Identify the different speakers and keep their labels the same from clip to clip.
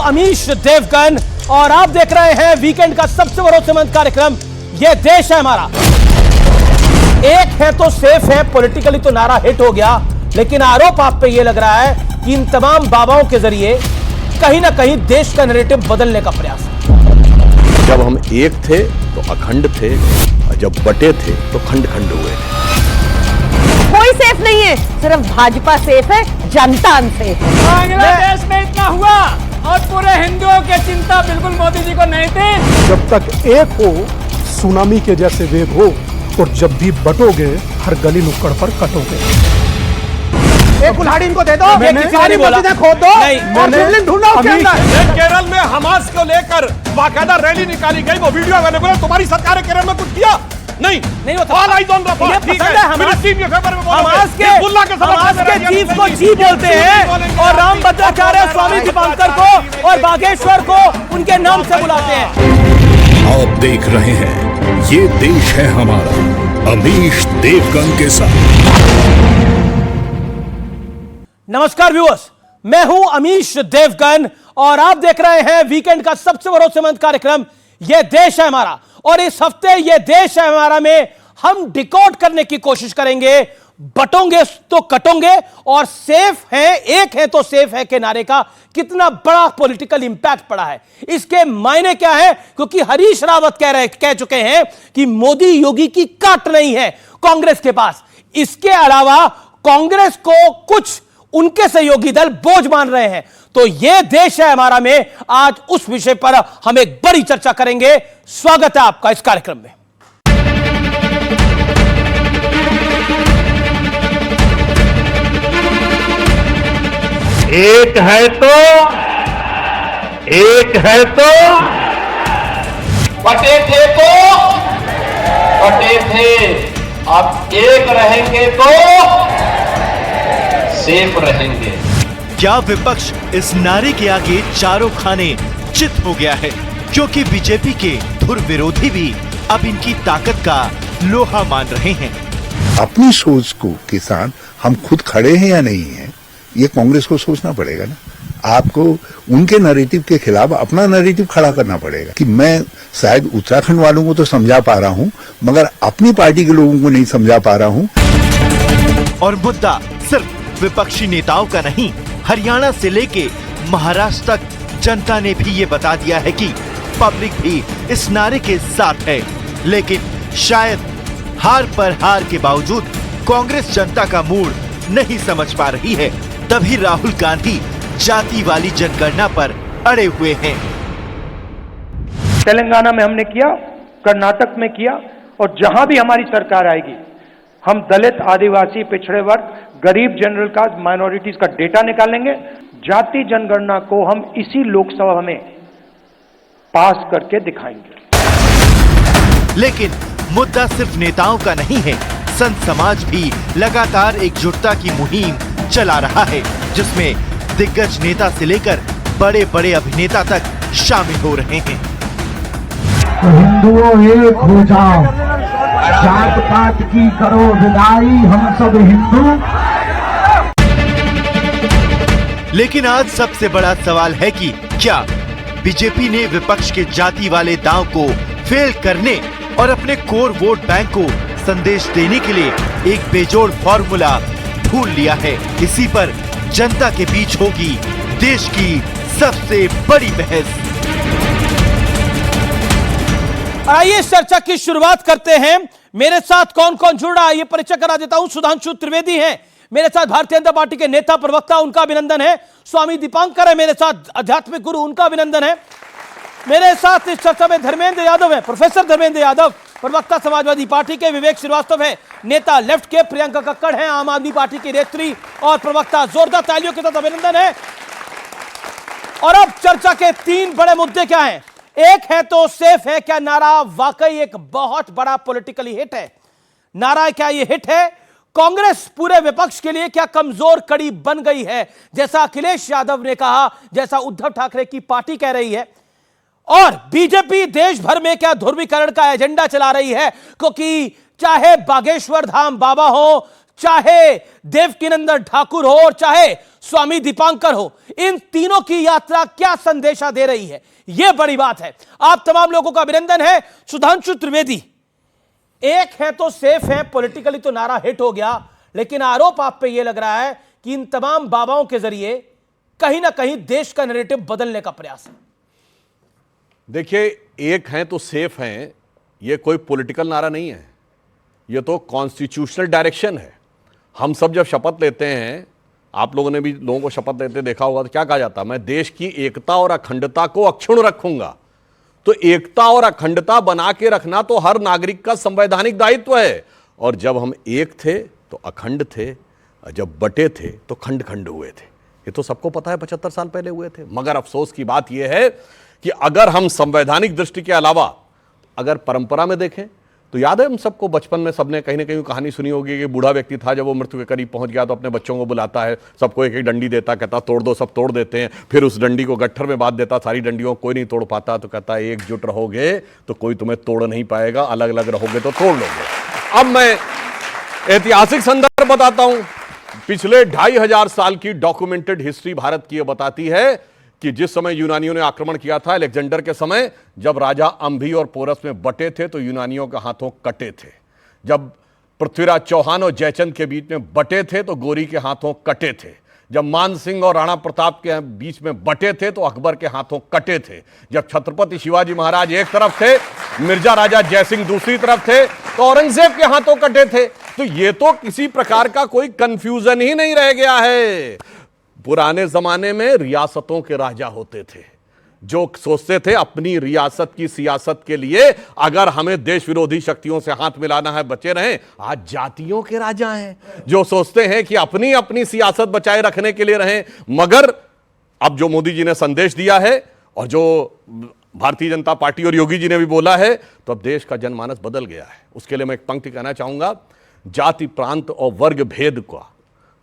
Speaker 1: अमीश देवगन और आप देख रहे हैं वीकेंड का सबसे भरोसेमंद कार्यक्रम ये देश है हमारा। एक है तो सेफ है, पॉलिटिकली तो नारा हिट हो गया, लेकिन आरोप आप पे ये लग रहा है कि इन तमाम बाबाओं के जरिए कहीं ना कहीं देश का नैरेटिव बदलने का प्रयास है।
Speaker 2: जब हम एक थे तो अखंड थे और जब बटे थे तो खंड खंड हुए थे।
Speaker 3: कोई सेफ नहीं है, सिर्फ भाजपा सेफ है, जनता अनसेफ है।
Speaker 4: बांग्लादेश में इतना हुआ और पूरे हिंदुओं की चिंता बिल्कुल मोदी जी को नहीं थी।
Speaker 5: जब तक एक हो सुनामी के जैसे वेग हो, और जब भी बटोगे हर गली नुक्कड़ पर कटोगे।
Speaker 1: एक कुल्हाड़ी इनको दे दो, किसी बोला खोद दो,
Speaker 5: मैंने
Speaker 1: ढूंढो उसके अंदर।
Speaker 2: केरल में हमास को लेकर बाकायदा रैली निकाली गई, वो वीडियो मैंने बोला तुम्हारी सरकार ने केरल में कुछ किया नहीं होता।
Speaker 1: ये पसंद है हमास के चीफ को जी बोलते हैं और राम भद्राचार्य स्वामी दीपांकर को और बागेश्वर को उनके नाम से बुलाते हैं।
Speaker 6: आप देख रहे हैं ये देश है हमारा, अमीश देवगन के साथ।
Speaker 1: नमस्कार व्यूअर्स, मैं हूं अमीश देवगन और आप देख रहे हैं वीकेंड का सबसे भरोसेमंद कार्यक्रम ये देश है हमारा। और इस हफ्ते ये देश है हमारा में हम डिकोड करने की कोशिश करेंगे, बटोंगे तो कटोंगे और सेफ है, एक है तो सेफ है के नारे का कितना बड़ा पॉलिटिकल इंपैक्ट पड़ा है, इसके मायने क्या है। क्योंकि हरीश रावत कह चुके हैं कि मोदी योगी की काट नहीं है कांग्रेस के पास। इसके अलावा कांग्रेस को कुछ उनके सहयोगी दल बोझ मान रहे हैं। तो यह देश है हमारा में आज उस विषय पर हम एक बड़ी चर्चा करेंगे। स्वागत है आपका इस कार्यक्रम में।
Speaker 7: एक है तो बटे थे, अब एक रहेंगे तो सेफ रहेंगे।
Speaker 8: क्या विपक्ष इस नारे के आगे चारों खाने चित हो गया है? क्योंकि बीजेपी के धुर विरोधी भी अब इनकी ताकत का लोहा मान रहे हैं।
Speaker 9: अपनी सोच को किसान हम खुद खड़े हैं या नहीं है, ये कांग्रेस को सोचना पड़ेगा ना। आपको उनके नैरेटिव के खिलाफ अपना नैरेटिव खड़ा करना पड़ेगा। कि मैं शायद उत्तराखंड वालों को तो समझा पा रहा हूँ, मगर अपनी पार्टी के लोगों को नहीं समझा पा रहा हूँ।
Speaker 8: और मुद्दा सिर्फ विपक्षी नेताओं का नहीं, हरियाणा से लेके महाराष्ट्र तक जनता ने भी ये बता दिया है कि पब्लिक भी इस नारे के साथ है। लेकिन शायद हार पर हार के बावजूद कांग्रेस जनता का मूड नहीं समझ पा रही है। तभी राहुल गांधी जाति वाली जनगणना पर अड़े हुए हैं।
Speaker 10: तेलंगाना में हमने किया, कर्नाटक में किया, और जहां भी हमारी सरकार आएगी हम दलित, आदिवासी, पिछड़े वर्ग, गरीब, जनरल कास्ट, माइनॉरिटीज का डेटा निकालेंगे। जाति जनगणना को हम इसी लोकसभा में पास करके दिखाएंगे।
Speaker 8: लेकिन मुद्दा सिर्फ नेताओं का नहीं है, संत समाज भी लगातार एकजुटता की मुहिम चला रहा है, जिसमें दिग्गज नेता से लेकर बड़े बड़े अभिनेता तक शामिल हो रहे हैं।
Speaker 11: तो हिंदुओं एक हो जाओ, जात पात की करो विदाई, हम सब हिंदू।
Speaker 8: लेकिन आज सबसे बड़ा सवाल है कि क्या बीजेपी ने विपक्ष के जाति वाले दांव को फेल करने और अपने कोर वोट बैंक को संदेश देने के लिए एक बेजोड़ फॉर्मूला ढूंढ लिया है? इसी पर जनता के बीच होगी देश की सबसे बड़ी बहस।
Speaker 1: आइए इस चर्चा की शुरुआत करते हैं। मेरे साथ कौन कौन जुड़ रहा है ये परिचय करा देता हूं। सुधांशु त्रिवेदी हैं मेरे साथ, भारतीय जनता पार्टी के नेता प्रवक्ता, उनका अभिनंदन है। स्वामी दीपांकर है मेरे साथ, आध्यात्मिक गुरु, उनका अभिनंदन है। मेरे साथ इस चर्चा में धर्मेंद्र यादव है, प्रोफेसर धर्मेंद्र यादव, प्रवक्ता समाजवादी पार्टी के। विवेक श्रीवास्तव है नेता लेफ्ट के। प्रियंका कक्कड़ है आम आदमी पार्टी की नेत्री और प्रवक्ता। जोरदार तालियों के साथ अभिनंदन है। और अब चर्चा के तीन बड़े मुद्दे क्या हैं? एक है तो सेफ है क्या नारा वाकई एक बहुत बड़ा पॉलिटिकली हिट है। नारा क्या ये हिट है? कांग्रेस पूरे विपक्ष के लिए क्या कमजोर कड़ी बन गई है, जैसा अखिलेश यादव ने कहा, जैसा उद्धव ठाकरे की पार्टी कह रही है? और बीजेपी देश भर में क्या ध्रुवीकरण का एजेंडा चला रही है? क्योंकि चाहे बागेश्वर धाम बाबा हो, चाहे देवकीनंदन ठाकुर हो और चाहे स्वामी दीपांकर हो, इन तीनों की यात्रा क्या संदेशा दे रही है, यह बड़ी बात है। आप तमाम लोगों का अभिनंदन है। सुधांशु त्रिवेदी, एक है तो सेफ है, पॉलिटिकली तो नारा हिट हो गया, लेकिन आरोप आप पे यह लग रहा है कि इन तमाम बाबाओं के जरिए कहीं ना कहीं देश का नैरेटिव बदलने का प्रयास है।
Speaker 2: देखिए, एक हैं तो सेफ हैं, ये कोई पॉलिटिकल नारा नहीं है, ये तो कॉन्स्टिट्यूशनल डायरेक्शन है। हम सब जब शपथ लेते हैं, आप लोगों ने भी लोगों को शपथ लेते देखा होगा, तो क्या कहा जाता है, मैं देश की एकता और अखंडता को अक्षुण्ण रखूंगा। तो एकता और अखंडता बना के रखना तो हर नागरिक का संवैधानिक दायित्व है। और जब हम एक थे तो अखंड थे, जब बटे थे तो खंड खंड हुए थे। ये तो सबको पता है, 75 साल पहले हुए थे। मगर अफसोस की बात यह है कि अगर हम संवैधानिक दृष्टि के अलावा अगर परंपरा में देखें, तो याद है हम सबको बचपन में सबने कहीं ना कहीं कहानी सुनी होगी कि बूढ़ा व्यक्ति था, जब वो मृत्यु के करीब पहुंच गया तो अपने बच्चों को बुलाता है, सबको एक एक डंडी देता, कहता तोड़ दो, सब तोड़ देते हैं। फिर उस डंडी को गट्ठर में बांध देता, सारी डंडियों को कोई नहीं तोड़ पाता, तो कहता है एकजुट रहोगे तो कोई तुम्हें तोड़ नहीं पाएगा, अलग अलग रहोगे तो तोड़ लोगे। अब मैं ऐतिहासिक संदर्भ बताता हूं। पिछले 2500 साल की डॉक्यूमेंटेड हिस्ट्री भारत की यह बताती है कि जिस समय यूनानियों ने आक्रमण किया था, अलेक्जेंडर के समय, जब राजा अंभी और पोरस में बटे थे तो यूनानियों के हाथों कटे थे। जब पृथ्वीराज चौहान और जयचंद के बीच में बटे थे तो गोरी के हाथों कटे थे। जब मान सिंह और राणा प्रताप के बीच में बटे थे तो अकबर के हाथों कटे थे। जब छत्रपति शिवाजी महाराज एक तरफ थे, मिर्जा राजा जयसिंह दूसरी तरफ थे, तो औरंगजेब के हाथों कटे थे। तो ये तो किसी प्रकार का कोई कंफ्यूजन ही नहीं रह गया है। पुराने जमाने में रियासतों के राजा होते थे जो सोचते थे अपनी रियासत की सियासत के लिए अगर हमें देश विरोधी शक्तियों से हाथ मिलाना है, बचे रहें। आज जातियों के राजा हैं जो सोचते हैं कि अपनी अपनी सियासत बचाए रखने के लिए रहें। मगर अब जो मोदी जी ने संदेश दिया है और जो भारतीय जनता पार्टी और योगी जी ने भी बोला है, तो अब देश का जनमानस बदल गया है। उसके लिए मैं एक पंक्ति कहना चाहूंगा, जाति प्रांत और वर्ग भेद का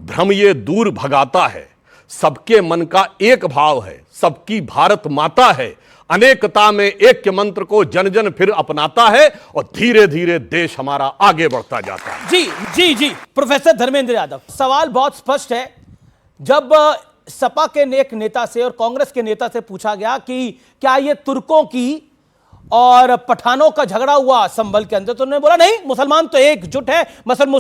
Speaker 2: भ्रम ये दूर भगाता है, सबके मन का एक भाव है, सबकी भारत माता है, अनेकता में ऐक्य मंत्र को जन जन फिर अपनाता है और धीरे धीरे देश हमारा आगे बढ़ता जाता है।
Speaker 1: जी जी जी, प्रोफेसर धर्मेंद्र यादव, सवाल बहुत स्पष्ट है। जब सपा के एक नेता से और कांग्रेस के नेता से पूछा गया कि क्या ये तुर्कों की और पठानों का झगड़ा हुआ संभल के अंदर, तो उन्होंने बोला नहीं, मुसलमान तो एकजुट है,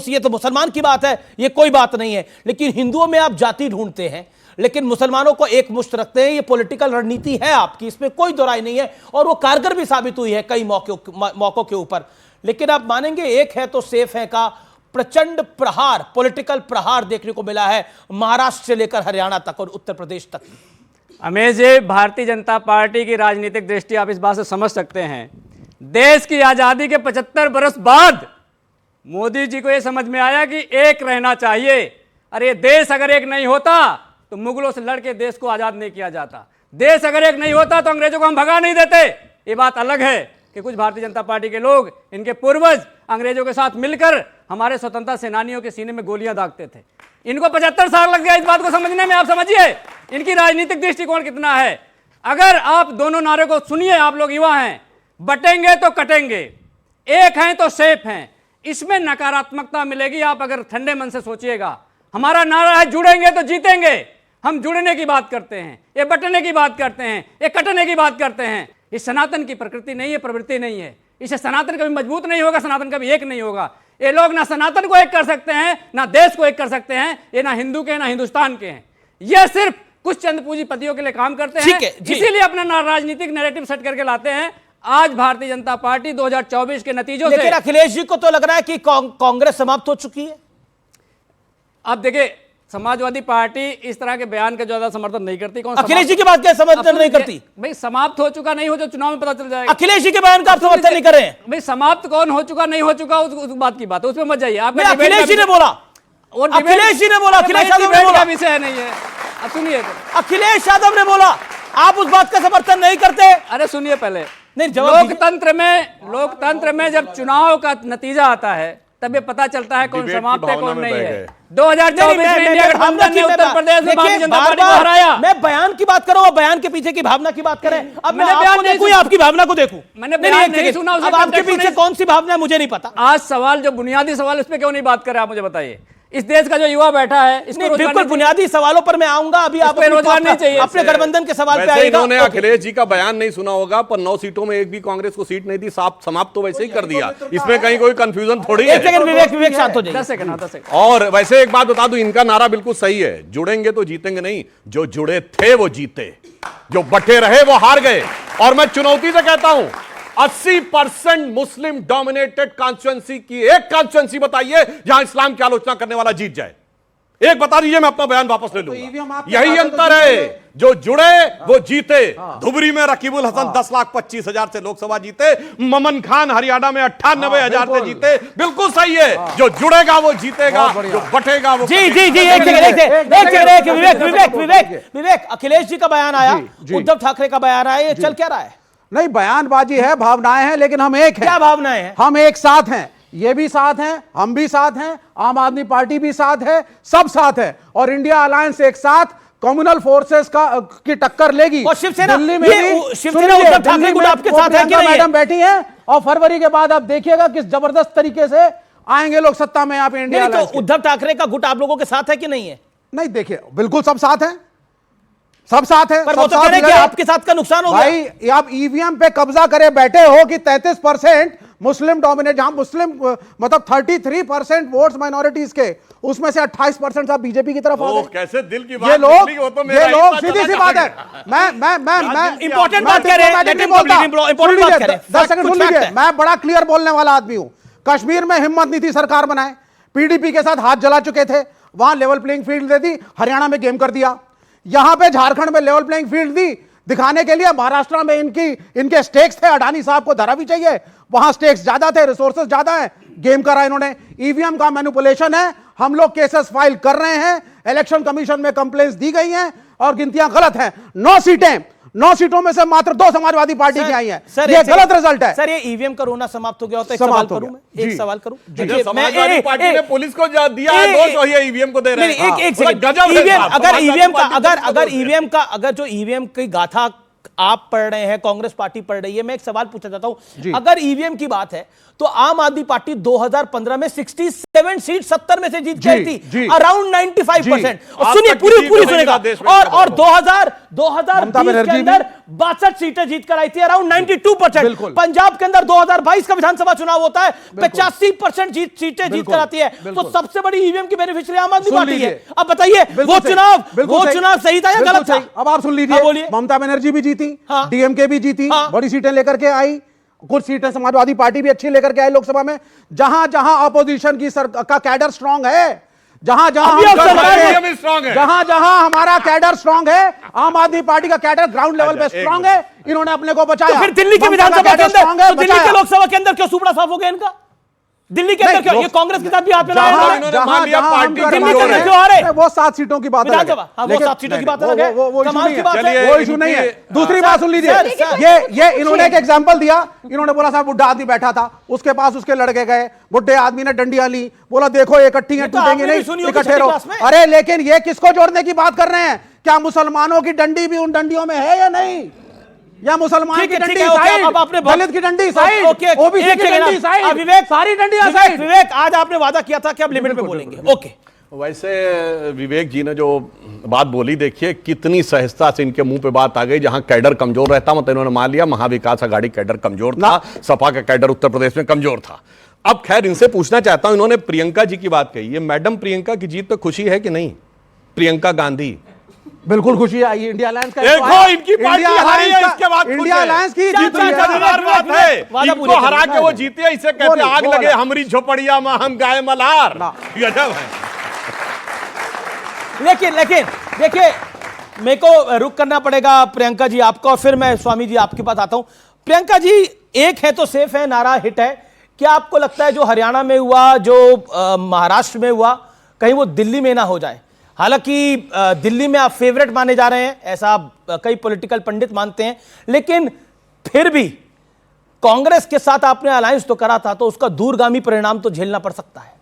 Speaker 1: ये तो मुसलमान की बात है, ये कोई बात नहीं है। लेकिन हिंदुओं में आप जाति ढूंढते हैं, लेकिन मुसलमानों को एक मुश्त रखते हैं। ये पॉलिटिकल रणनीति है आपकी, इसमें कोई दोराई नहीं है, और वो कारगर भी साबित हुई है कई मौकों के ऊपर। लेकिन आप मानेंगे, एक है तो सेफ है का प्रचंड प्रहार, पॉलिटिकल प्रहार देखने को मिला है महाराष्ट्र से लेकर हरियाणा तक और उत्तर प्रदेश तक।
Speaker 4: अमेश जी, भारतीय जनता पार्टी की राजनीतिक दृष्टि आप इस बात से समझ सकते हैं, देश की आजादी के 75 बरस बाद मोदी जी को यह समझ में आया कि एक रहना चाहिए। अरे देश अगर एक नहीं होता तो मुगलों से लड़के देश को आजाद नहीं किया जाता, देश अगर एक नहीं होता तो अंग्रेजों को हम भगा नहीं देते। ये बात अलग है कि कुछ भारतीय जनता पार्टी के लोग, इनके पूर्वज अंग्रेजों के साथ मिलकर हमारे स्वतंत्रता सेनानियों के सीने में गोलियां दागते थे। इनको 75 साल लग गया इस बात को समझने में। आप समझिए इनकी राजनीतिक दृष्टिकोण कितना है। अगर आप दोनों नारे को सुनिए, आप लोग युवा हैं, बटेंगे तो कटेंगे, एक हैं तो सेफ हैं, इसमें नकारात्मकता मिलेगी। आप अगर ठंडे मन से सोचिएगा, हमारा नारा है जुड़ेंगे तो जीतेंगे। हम जुड़ने की बात करते हैं, ये बटने की बात करते हैं, ये कटने की बात करते हैं। ये सनातन की प्रकृति नहीं है, प्रवृत्ति नहीं है। इससे सनातन कभी मजबूत नहीं होगा, सनातन कभी एक नहीं होगा। ये लोग ना सनातन को एक कर सकते हैं, ना देश को एक कर सकते हैं। ये ना हिंदू के ना हिंदुस्तान के हैं, ये सिर्फ कुछ चंद पूंजीपतियों के लिए काम करते हैं। इसीलिए अपना राजनीतिक नैरेटिव सेट करके लाते हैं। आज भारतीय जनता पार्टी 2024 के नतीजों से,
Speaker 1: लेकिन अखिलेश जी को तो लग रहा है कि कांग्रेस समाप्त हो चुकी है।
Speaker 4: आप देखिए, समाजवादी पार्टी इस तरह के बयान का ज्यादा समर्थन नहीं करती। कौन
Speaker 1: अखिलेश जी की बात क्या समर्थन नहीं करती?
Speaker 4: भाई समाप्त हो चुका नहीं हो जो चुनाव में पता चल जाएगा।
Speaker 1: अखिलेश जी के बयान का आप समर्थन नहीं कर रहे हैं?
Speaker 4: भाई समाप्त कौन हो चुका नहीं हो चुका उस बात की बात है, उसमें मत जाइए।
Speaker 1: अखिलेश जी ने बोला, अखिलेश जी ने बोला, अखिलेश यादव ने बोला,
Speaker 4: विषय नहीं है। अब सुनिए,
Speaker 1: अखिलेश यादव ने बोला, आप उस बात का समर्थन नहीं करते?
Speaker 4: अरे सुनिए पहले,
Speaker 1: नहीं,
Speaker 4: लोकतंत्र में जब चुनाव का नतीजा आता है तब ये पता चलता है कौन समाप्त है कौन नहीं है। 2024 में इंडिया गठबंधन ने उत्तर प्रदेश में भारतीय जनता पार्टी को हराया।
Speaker 1: मैं बयान की बात करूं, बयान के पीछे की भावना की बात करें। अब मैं आपको देखूं, आपकी भावना को देखूं।
Speaker 4: मैंने बयान नहीं सुना,
Speaker 1: अब आपके पीछे कौन सी भावना है मुझे नहीं पता।
Speaker 4: आज सवाल जो बुनियादी सवाल, उस पर क्यों नहीं बात कर रहे आप, मुझे बताइए। इस देश का जो युवा बैठा है इसको
Speaker 1: नहीं,
Speaker 4: रोजगार
Speaker 1: बिल्कुल
Speaker 4: नहीं
Speaker 1: बुनियादी सवालों पर मैं आऊंगा। अभी आप
Speaker 4: पे रोजगार नहीं चाहिए।
Speaker 1: अपने गठबंधन के सवाल पे
Speaker 2: वैसे
Speaker 1: आएगा।
Speaker 2: इन्होंने अखिलेश जी का बयान नहीं सुना होगा, पर 9 सीटों में एक भी कांग्रेस को सीट नहीं दी, समाप्त तो वैसे ही कर दिया। इसमें कहीं कोई कंफ्यूजन थोड़ी है।
Speaker 1: एक सेकंड विवेक शांत हो जाइए।
Speaker 4: 10 सेकंड 10 सेकंड।
Speaker 2: और वैसे एक बात बता दूं, इनका नारा बिल्कुल सही है, जुड़ेंगे तो जीतेंगे नहीं, जो जुड़े थे वो जीते, जो बटे रहे वो हार गए। और मैं चुनौती से कहता हूं 80% मुस्लिम डोमिनेटेड कॉन्स्टिट्यूएंसी की एक कॉन्स्टिट्यूएंसी बताइए जहां इस्लाम की आलोचना करने वाला जीत जाए। एक बता दीजिए, मैं अपना बयान वापस ले लूंगा। यही अंतर है, जो जुड़े वो जीते। धुबरी में रकीबुल हसन 10,25,000 से लोकसभा जीते, ममन खान हरियाणा में 98,000 से जीते। बिल्कुल सही है, जो जुड़ेगा वो जीतेगा, जो बटेगा वो।
Speaker 1: जी एक सेकंड विवेक, अखिलेश जी का बयान आया, उद्धव ठाकरे का बयान आया, ये चल क्या रहा है?
Speaker 12: नहीं, बयानबाजी है, भावनाएं हैं, लेकिन हम एक हैं।
Speaker 1: क्या भावनाएं हैं?
Speaker 12: हम एक साथ हैं, ये भी साथ हैं, हम भी साथ हैं, आम आदमी पार्टी भी साथ है, सब साथ है। और इंडिया अलायंस एक साथ कम्युनल फोर्सेस की टक्कर लेगी।
Speaker 1: और शिवसेना,
Speaker 12: दिल्ली में भी
Speaker 1: शिवसेना उद्धव ठाकरे गुट आपके साथ है कि नहीं?
Speaker 12: मैडम बैठी हैं, और फरवरी के बाद आप देखिएगा किस जबरदस्त तरीके से आएंगे लोग सत्ता में यहाँ पे इंडिया अलायंस।
Speaker 1: तो उद्धव ठाकरे का गुट आप लोगों के साथ है कि नहीं है?
Speaker 12: नहीं, देखिए बिल्कुल सब साथ हैं, सब साथ हैं।
Speaker 1: पर वो तो कह रहे हैं कि आपके साथ का नुकसान हो गया।
Speaker 12: भाई आप ईवीएम पे कब्जा करे बैठे हो कि 33% मुस्लिम डोमिनेट, जहां मुस्लिम मतलब 33% वोट्स माइनॉरिटीज के, उसमें से 28% आप बीजेपी की तरफ आ गए।
Speaker 2: कैसे दिल की बात
Speaker 12: ये लोग
Speaker 2: सीधी
Speaker 12: सी बात है। मैं
Speaker 1: इंपॉर्टेंट बात कर रहे हैं, इंपॉर्टेंट बात कर रहे हैं।
Speaker 12: 10 सेकंड सुन लीजिए, मैं बड़ा क्लियर बोलने वाला आदमी हूं। कश्मीर में हिम्मत नहीं थी सरकार बनाए, पीडीपी के साथ हाथ जला चुके थे, वहां लेवल प्लेइंग फील्ड दे दी, हरियाणा में गेम कर दिया। यहां पे झारखंड में लेवल प्लेइंग फील्ड दी दिखाने के लिए, महाराष्ट्र में इनके स्टेक्स थे, अडानी साहब को धरा भी चाहिए, वहां स्टेक्स ज्यादा थे, रिसोर्सेज ज्यादा है, गेम करा इन्होंने। ईवीएम का मैनिपुलेशन है, हम लोग केसेस फाइल कर रहे हैं, इलेक्शन कमीशन में कंप्लेंट्स दी गई हैं और गिनतियां गलत हैं। 9 सीटों में से मात्र 2 समाजवादी पार्टी की आई हैं। ये गलत रिजल्ट है।
Speaker 1: सर, ये ईवीएम का रोना समाप्त हो गया होता है। एक सवाल करूं
Speaker 2: समाजवादी पार्टी ने पुलिस को दिया है दोष, वही ईवीएम को दे रहे हैं।
Speaker 1: एक सेकंड, अगर ईवीएम का अगर जो ईवीएम की गाथा आप पढ़ रहे हैं, कांग्रेस पार्टी पढ़ रही है, मैं एक सवाल पूछना चाहता हूं। अगर ईवीएम की बात है तो आम आदमी पार्टी 2015 में 67 सीट 70 में से जीत गई थी, अराउंड 95%। सुनिए, पूरी सुनेगा। और 2020 के अंदर 62 सीटें जीत कर आई थी, अराउंड 92%। पंजाब के अंदर 2022 का विधानसभा चुनाव होता है, 85% सीटें जीत कर आती है। तो सबसे बड़ी ईवीएम की बेनिफिशियरी आम आदमी पार्टी है। अब बताइए, वो चुनाव सही था या गलत था?
Speaker 12: अब आप सुन लीजिए, ममता बनर्जी भी जीती, डीएमके भी जीती, बड़ी सीटें लेकर के आई, कुछ सीटें समाजवादी पार्टी भी अच्छी लेकर के आई लोकसभा में। जहां जहां ऑपोजिशन का कैडर स्ट्रांग है, जहां जहां हमारा कैडर स्ट्रांग है, आम आदमी पार्टी का कैडर ग्राउंड लेवल पे स्ट्रांग है, इन्होंने अपने को बचाया।
Speaker 1: फिर दिल्ली के विधानसभा के अंदर, दिल्ली के लोकसभा के अंदर क्यों सुपड़ा साफ हो गया इनका? दिल्ली के अंदर क्यों? ये कांग्रेस के साथ भी हाथ मिलाया है। दिल्ली के अंदर क्यों आ रहे?
Speaker 12: वो 7 सीटों की बात है,
Speaker 1: वो 7 सीटों की बात अलग है, कमाल की बात है,
Speaker 12: वो इशू नहीं है। दूसरी बात सुन लीजिए, ये इन्होंने एक एग्जांपल दिया, इन्होंने बोला साहब बुढ़ा आदमी बैठा था, उसके पास उसके लड़के गए, बुढ़े आदमी ने डंडियां ली, बोला देखो इकट्ठी हैं, टूटेंगे नहीं, इकट्ठे रहो। अरे लेकिन ये किसको जोड़ने की बात कर रहे हैं? क्या मुसलमानों की डंडी भी उन डंडियों में है या नहीं? या मुसलमान की डंडी साइड, दलित की डंडी साइड, ओबीसी की डंडी साइड,
Speaker 1: विवेक
Speaker 12: सारी डंडियां साइड।
Speaker 1: विवेक, आज आपने वादा किया था कि अब लिमिट में बोलेंगे। ओके,
Speaker 2: वैसे विवेक जी ने जो बात बोली, देखिए कितनी सहजता से इनके मुंह पे बात आ गई। जहां कैडर कमजोर रहता, मतलब इन्होंने मान लिया महाविकास आघाड़ी कैडर कमजोर था, सपा का कैडर उत्तर प्रदेश में कमजोर था। अब खैर इनसे पूछना चाहता हूं, इन्होंने प्रियंका जी की बात कही है, मैडम प्रियंका की जीत पे खुशी है कि नहीं? प्रियंका गांधी
Speaker 12: बिल्कुल खुशी आई। इंडिया अलायंस का
Speaker 2: देखो, इनकी पार्टी हारी है, इसके बाद
Speaker 12: इंडिया अलायंस की जीत हुई है।
Speaker 2: बात है, इनको हरा के वो जीते हैं, इसे कहते हैं आग लगे हमारी झोपड़िया में हम गाय मल्हार। गजब है।
Speaker 1: लेकिन देखिए, मेरे को रुक करना पड़ेगा प्रियंका जी आपका, और फिर मैं स्वामी जी आपके पास आता हूं। प्रियंका जी, एक है तो सेफ है, नारा हिट है। क्या आपको लगता है जो हरियाणा में हुआ, जो महाराष्ट्र में हुआ, कहीं वो दिल्ली में ना हो जाए? हालांकि दिल्ली में आप फेवरेट माने जा रहे हैं, ऐसा कई पॉलिटिकल पंडित मानते हैं, लेकिन फिर भी कांग्रेस के साथ आपने अलायंस तो करा था, तो उसका दूरगामी परिणाम तो झेलना पड़ सकता है।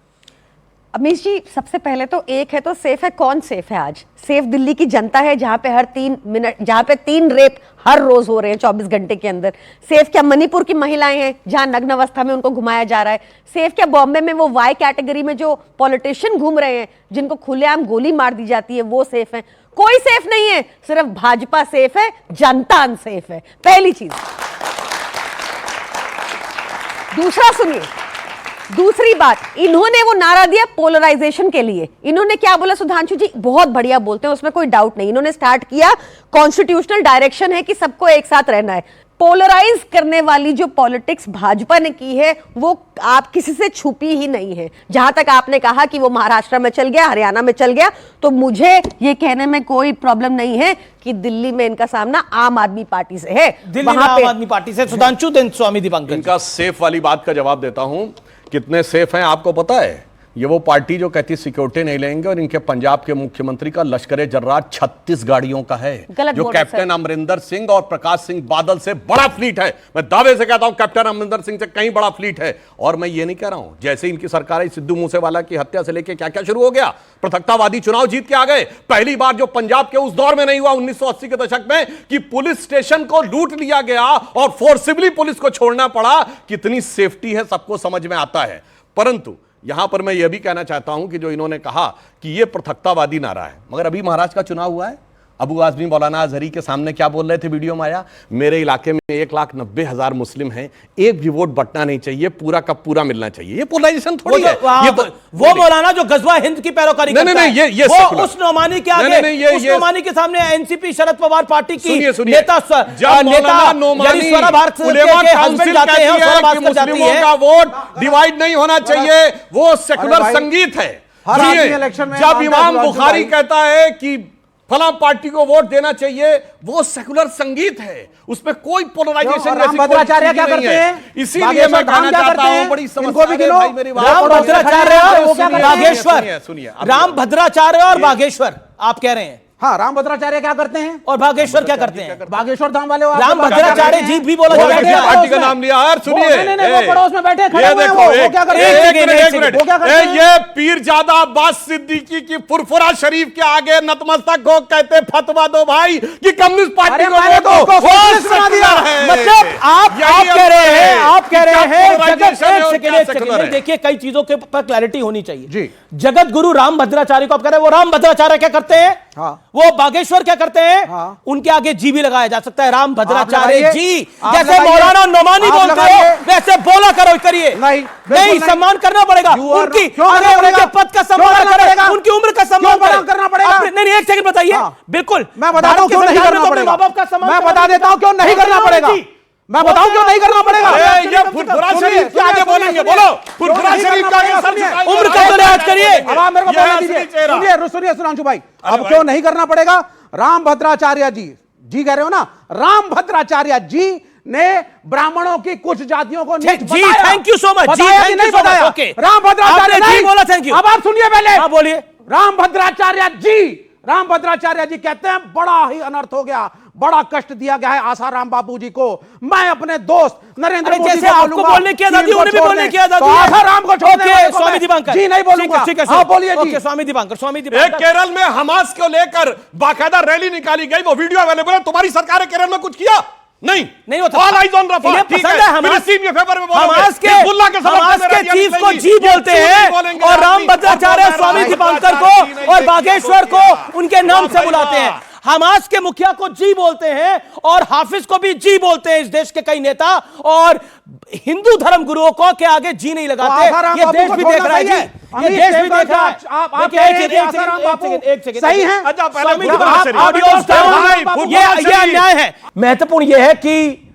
Speaker 3: अमीश जी, सबसे पहले तो एक है तो सेफ है, कौन सेफ है आज? सेफ दिल्ली की जनता है, जहां पे हर 3 मिनट, जहां पे 3 रेप हर रोज हो रहे हैं 24 घंटे के अंदर। सेफ क्या मणिपुर की महिलाएं हैं, जहां नग्न अवस्था में उनको घुमाया जा रहा है? सेफ क्या बॉम्बे में वो वाई कैटेगरी में जो पॉलिटिशियन घूम रहे हैं, जिनको खुलेआम गोली मार दी जाती है, वो सेफ है? कोई सेफ नहीं है, सिर्फ भाजपा सेफ है, जनता अनसेफ है, पहली चीज। दूसरा सुनिए, दूसरी बात, इन्होंने वो नारा दिया पोलराइजेशन के लिए। इन्होंने क्या बोला? सुधांशु जी बहुत बढ़िया बोलते हैं, उसमें कोई डाउट नहीं। इन्होंने स्टार्ट किया, कॉन्स्टिट्यूशनल डायरेक्शन है कि सबको एक साथ रहना है। पोलराइज करने वाली जो पॉलिटिक्स भाजपा ने की है, वो आप किसी से छुपी ही नहीं है। जहां तक आपने कहा कि वो महाराष्ट्र में चल गया, हरियाणा में चल गया, तो मुझे ये कहने में कोई प्रॉब्लम नहीं है कि दिल्ली में इनका सामना आम आदमी पार्टी से है।
Speaker 1: दिल्ली में आम आदमी पार्टी से। सुधांशु देन स्वामी दीपांकर।
Speaker 2: इनका सेफ वाली बात का जवाब देता हूं। कितने सेफ हैं आपको पता है? ये वो पार्टी जो कहती सिक्योरिटी नहीं लेंगे, और इनके पंजाब के मुख्यमंत्री का लश्कर जर्रार 36 गाड़ियों का है, जो कैप्टन अमरिंदर सिंह और प्रकाश सिंह बादल से बड़ा फ्लीट है। मैं दावे से कहता हूं कैप्टन अमरिंदर सिंह से कहीं बड़ा फ्लीट है। और मैं ये नहीं कह रहा हूं जैसे इनकी सरकार आई, सिद्धू मूसेवाला की हत्या से लेकर क्या क्या शुरू हो गया, पृथकतावादी चुनाव जीत के आ गए। पहली बार जो पंजाब के उस दौर में नहीं हुआ 1980 के दशक में कि पुलिस स्टेशन को लूट लिया गया और फोर्सिबली पुलिस को छोड़ना पड़ा। कितनी सेफ्टी है सबको समझ में आता है। परंतु यहां पर मैं यह भी कहना चाहता हूं कि जो इन्होंने कहा कि यह पृथकतावादी नारा है, मगर अभी महाराष्ट्र का चुनाव हुआ है, अबू आजमी मौलाना अजहरी के सामने क्या बोल रहे थे? वीडियो में आया, मेरे इलाके में 1,90,000 मुस्लिम हैं, एक भी वोट बंटना नहीं चाहिए, पूरा का पूरा मिलना चाहिए। ये पोलराइजेशन थोड़ी है।
Speaker 1: वो मौलाना जो गजवा हिंद की पैरोकारी करता है,
Speaker 2: ये
Speaker 1: वो उस नौमानी के आगे, उस नौमानी के सामने एनसीपी शरद पवार पार्टी की नेता स्वरा भारत के हस्बैंड जाते हैं, स्वरा भास्कर जाती है,
Speaker 2: का वोट डिवाइड नहीं होना चाहिए। वो सेकुलर संगीत है। जब इमाम बुखारी कहता है कि फला पार्टी को वोट देना चाहिए, वो सेकुलर संगीत है, उसमें कोई पोलराइजेशन
Speaker 12: राम भद्राचार्य क्या करते हैं?
Speaker 2: इसीलिए मैं कहना चाहता हूं बड़ी समस्या है भाई मेरी बात।
Speaker 1: राम भद्राचार्य और बागेश्वर, राम भद्राचार्य और बागेश्वर आप कह रहे हैं?
Speaker 12: हाँ, राम भद्राचार्य क्या करते हैं
Speaker 1: और बागेश्वर क्या करते हैं?
Speaker 12: बागेश्वर धाम वाले
Speaker 1: राम भद्राचार्य जी भी बोला
Speaker 2: पार्टी का नाम लिया यार। सुनिए,
Speaker 12: वो पड़ोस में बैठे खड़े हुए हैं, वो क्या करते हैं?
Speaker 2: ये पीरजादा अब्बास सिद्दीकी की फुरफुरा शरीफ के आगे नतमस्तक हो कहते फतवा दो भाई कि कम्युनिस्ट पार्टी को वोट दो।
Speaker 1: मतलब आप कह रहे हैं, देखिए कई चीजों के पर क्लैरिटी होनी चाहिए जी। जगत गुरु राम भद्राचार्य को आप कह रहे हैं, वो राम भद्राचार्य क्या करते हैं? हाँ। वो बागेश्वर क्या करते हैं? हाँ। उनके आगे जी भी लगाया जा सकता है, राम भद्राचार्य जी। जैसे मौलाना नोमानी बोलते हो वैसे बोला करो, करिए। नहीं, सम्मान करना पड़ेगा उनकी, उनके पद का सम्मान करेगा, उनकी उम्र का सम्मान करना पड़ेगा। नहीं, एक सेकंड बताइए। बिल्कुल,
Speaker 12: मैं बताता हूं क्यों नहीं करना पड़ेगा। मैं बता देता हूं क्यों नहीं करना पड़ेगा। मैं बताऊं क्यों नहीं करना पड़ेगा।
Speaker 2: ये फुरफुरा शरीफ के आगे बोलेंगे, बोलो फुरफुरा शरीफ का
Speaker 1: उम्र का तो लिहाज करिए।
Speaker 12: अब आप मेरे को बोलने दीजिए। सुनिए सुधांशु भाई, अब क्यों नहीं करना पड़ेगा? राम भद्राचार्य जी कह रहे हो ना, राम भद्राचार्य जी ने ब्राह्मणों की कुछ जातियों को नीच
Speaker 1: बताया। Thank you so much.
Speaker 12: नहीं बताया राम भद्राचार्य जी बोला। Thank you. अब आप सुनिए पहले।
Speaker 1: बोलिए।
Speaker 12: राम भद्राचार्य जी कहते हैं बड़ा ही अनर्थ हो गया, बड़ा कष्ट दिया गया है आसाराम बापू जी को। मैं अपने दोस्त नरेंद्र मोदी
Speaker 1: जैसे आपको बोलने की आजादी, उन्हें भी बोलने की आजादी है।
Speaker 12: आसाराम को छोड़ने
Speaker 1: स्वामी दीपांकर
Speaker 12: जी नहीं बोलूंगा। हाँ बोलिए जी।
Speaker 1: स्वामी दीपांकर।
Speaker 2: केरल में हमास को लेकर बाकायदा रैली निकाली गई, वो वीडियो अवेलेबल है। तुम्हारी सरकार ने केरल में कुछ किया नहीं होता। All eyes on Rafah. ठीक है, फिलिस्तीन के फेवर में बोलेंगे,
Speaker 1: हमास के चीफ को जी बोलते हैं और राम भद्राचार्य स्वामी दीपांकर को और बागेश्वर को उनके नाम से बुलाते हैं। हमास के मुखिया को जी बोलते हैं और हाफिज को भी जी बोलते हैं इस देश के कई नेता, और हिंदू धर्म गुरुओं को के आगे जी नहीं लगाते। ये देश भी देख रहा है जी, ये देश भी देख रहा है। एक सेकंड सही है, ये अन्याय है। महत्वपूर्ण ये है कि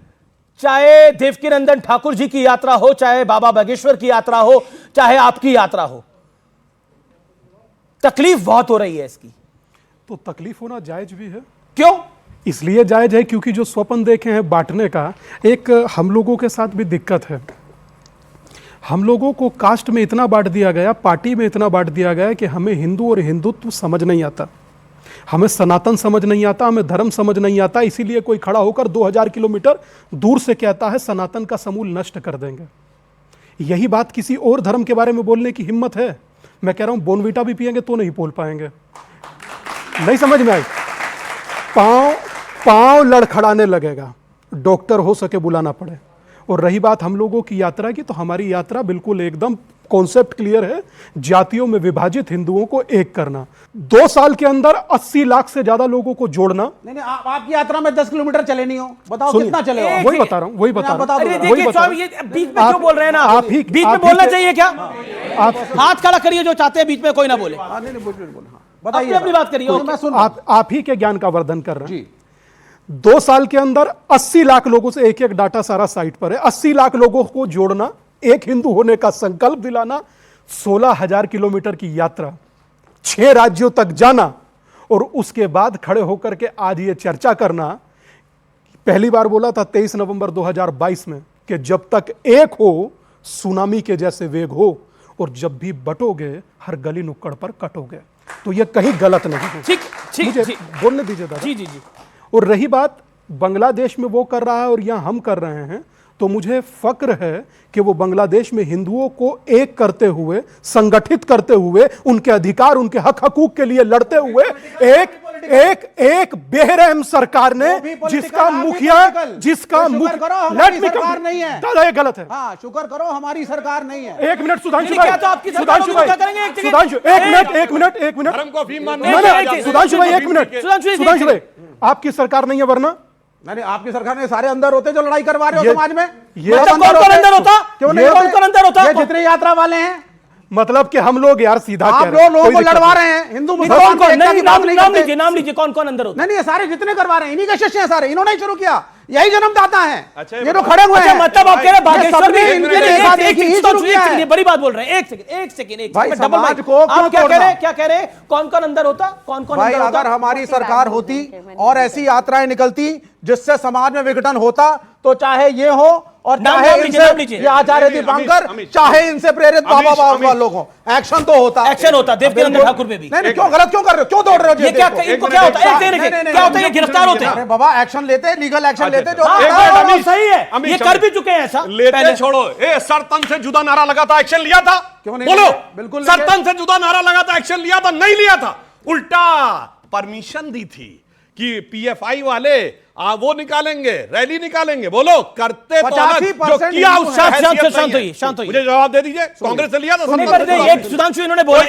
Speaker 1: चाहे देवकी नंदन ठाकुर जी की यात्रा हो, चाहे बाबा बागेश्वर की यात्रा हो, चाहे आपकी यात्रा हो, तकलीफ बहुत हो रही है इसकी।
Speaker 5: तो तकलीफ होना जायज भी है।
Speaker 1: क्यों?
Speaker 5: इसलिए जायज है क्योंकि जो स्वप्न देखे हैं बांटने का, एक हम लोगों के साथ भी दिक्कत है। हम लोगों को कास्ट में इतना बांट दिया गया, पार्टी में इतना बांट दिया गया कि हमें हिंदू और हिंदुत्व समझ नहीं आता, हमें सनातन समझ नहीं आता, हमें धर्म समझ नहीं आता। इसीलिए कोई खड़ा होकर 2000 किलोमीटर दूर से कहता है सनातन का समूल नष्ट कर देंगे। यही बात किसी और धर्म के बारे में बोलने की हिम्मत है? मैं कह रहा हूं बोनवीटा भी पिएंगे तो नहीं बोल पाएंगे। नहीं समझ में आई? पांव लड़खड़ाने लगेगा, डॉक्टर हो सके बुलाना पड़े। और रही बात हम लोगों की यात्रा की, तो हमारी यात्रा बिल्कुल एकदम कॉन्सेप्ट क्लियर है, जातियों में विभाजित हिंदुओं को एक करना, 2 साल के अंदर 80 लाख से ज्यादा लोगों को जोड़ना।
Speaker 12: नहीं, आपकी यात्रा में 10 किलोमीटर चले नहीं हो, बताओ कितना चले हो?
Speaker 5: वही बता रहा हूं, वही बता रहा हूं।
Speaker 1: देखिए स्वामी, ये बीच में क्यों बोल रहे हैं ना? आप बीच में बोलना चाहिए क्या? आप हाथ खड़ा करिए, जो चाहते हैं बीच में कोई ना बोले। बताइए, अपनी बात करिए।
Speaker 5: आप ही के ज्ञान का वर्धन कर रहे हैं। 2 साल के अंदर 80 लाख लोगों से एक डाटा सारा साइट पर है, 80 लाख लोगों को जोड़ना, एक हिंदू होने का संकल्प दिलाना, 16,000 किलोमीटर की यात्रा, 6 राज्यों तक जाना, और उसके बाद खड़े होकर के आज ये चर्चा करना। पहली बार बोला था 23 नवंबर 2022 में कि जब तक एक हो सुनामी के जैसे वेग हो, और जब भी बटोगे हर गली नुक्कड़ पर कटोगे। तो ये कहीं गलत नहीं है। मुझे बोलने दीजिए दादा।
Speaker 1: जी।
Speaker 5: और रही बात बांग्लादेश में वो कर रहा है और यहां हम कर रहे हैं, तो मुझे फक्र है कि वो बांग्लादेश में हिंदुओं को एक करते हुए, संगठित करते हुए, उनके अधिकार, उनके हक हकूक के लिए लड़ते हुए एक बेरहम सरकार ने, जिसका मुखिया
Speaker 12: सरकार नहीं है
Speaker 5: दादा, ये गलत है।
Speaker 12: हाँ, शुक्र करो हमारी सरकार नहीं है।
Speaker 5: एक मिनट सुधांशु
Speaker 1: क्या तो आपकी सरकार होगी तो क्या करेंगे? एक मिनट सुधांशु भाई, आपकी सरकार नहीं है, वरना
Speaker 12: नहीं, आपकी सरकार ने सारे अंदर होते जो लड़ाई करवा रहे हो समाज में।
Speaker 1: ये कौन अंदर होता?
Speaker 12: क्यों नहीं?
Speaker 1: कौन अंदर होता?
Speaker 12: ये जितने यात्रा वाले हैं,
Speaker 5: मतलब कि हम लोग यार सीधा
Speaker 12: आप लोगों को लड़वा रहे हैं, हिंदू मुसलमान
Speaker 1: नाम लीजिए, कौन अंदर होता?
Speaker 12: नहीं, ये सारे जितने करवा रहे हैं इन्हीं के शिष्य हैं सारे, इन्होंने ही शुरू किया, यही जन्मदाता है। ये तो खड़े हुए हैं।
Speaker 1: मतलब आप कह रहे बागेश्वर में
Speaker 12: इनके
Speaker 1: बड़ी बात बोल रहे हैं। एक सेकंड
Speaker 12: भाई, समाज को
Speaker 1: आप क्या कह रहे हैं? कौन अंदर होता? कौन
Speaker 12: भाई, अगर हमारी सरकार होती और ऐसी यात्राएं निकलती जिससे समाज में विघटन होता, तो चाहे ये हो और चाहे इनसे ये आचार्य दीपांकर, चाहे इनसे प्रेरित बाबा बाबा लोग हो, एक्शन तो होता।
Speaker 1: एक्शन होता देवकीनंदन ठाकुर में भी।
Speaker 12: नहीं, क्यों गलत क्यों कर रहे हो? क्यों दौड़ रहे हो?
Speaker 1: ये क्या होता है? क्या होता है? ये गिरफ्तार होते हैं
Speaker 12: बाबा, एक्शन लेते, लीगल एक्शन लेते, जो
Speaker 1: सही है, ये कर भी चुके हैं ऐसा।
Speaker 2: लेते छोड़ो, सरतन से जुदा नारा लगा था, एक्शन लिया था?
Speaker 12: क्यों नहीं?
Speaker 2: बोलो,
Speaker 12: बिल्कुल
Speaker 2: सरतन से जुदा नारा लगा था, एक्शन लिया था? नहीं लिया था, उल्टा परमिशन दी थी कि पीएफआई वाले वो निकालेंगे, रैली निकालेंगे। बोलो, करते तो जो किया शांत हुई। मुझे जवाब दे दीजिए, कांग्रेस से लिया था?
Speaker 1: सुधांशु इन्होंने बोला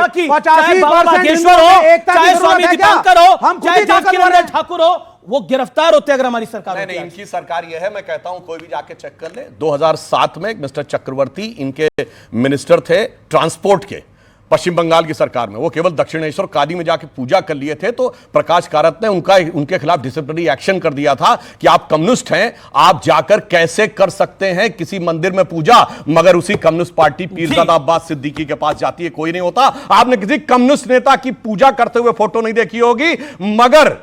Speaker 1: कि चाहे बाबा बागेश्वर हो, चाहे स्वामी दीपांकर हो, चाहे देवकीनंदन ठाकुर हो, वो गिरफ्तार होते अगर हमारी सरकार।
Speaker 2: नहीं, इनकी सरकार यह है, मैं कहता हूं कोई भी जाके चेक कर ले। 2007 में मिस्टर चक्रवर्ती इनके मिनिस्टर थे ट्रांसपोर्ट के, पश्चिम बंगाल की सरकार में। वो केवल दक्षिणेश्वर कादी में जाके पूजा कर लिए थे, तो प्रकाश कारत ने उनके खिलाफ डिसिप्लिनरी एक्शन कर दिया था कि आप कम्युनिस्ट हैं, आप जाकर कैसे कर सकते हैं किसी मंदिर में पूजा? मगर उसी कम्युनिस्ट पार्टी पीरजादा अब्बास सिद्दीकी के पास जाती है, कोई नहीं होता। आपने किसी कम्युनिस्ट नेता की पूजा करते हुए फोटो नहीं देखी होगी, मगर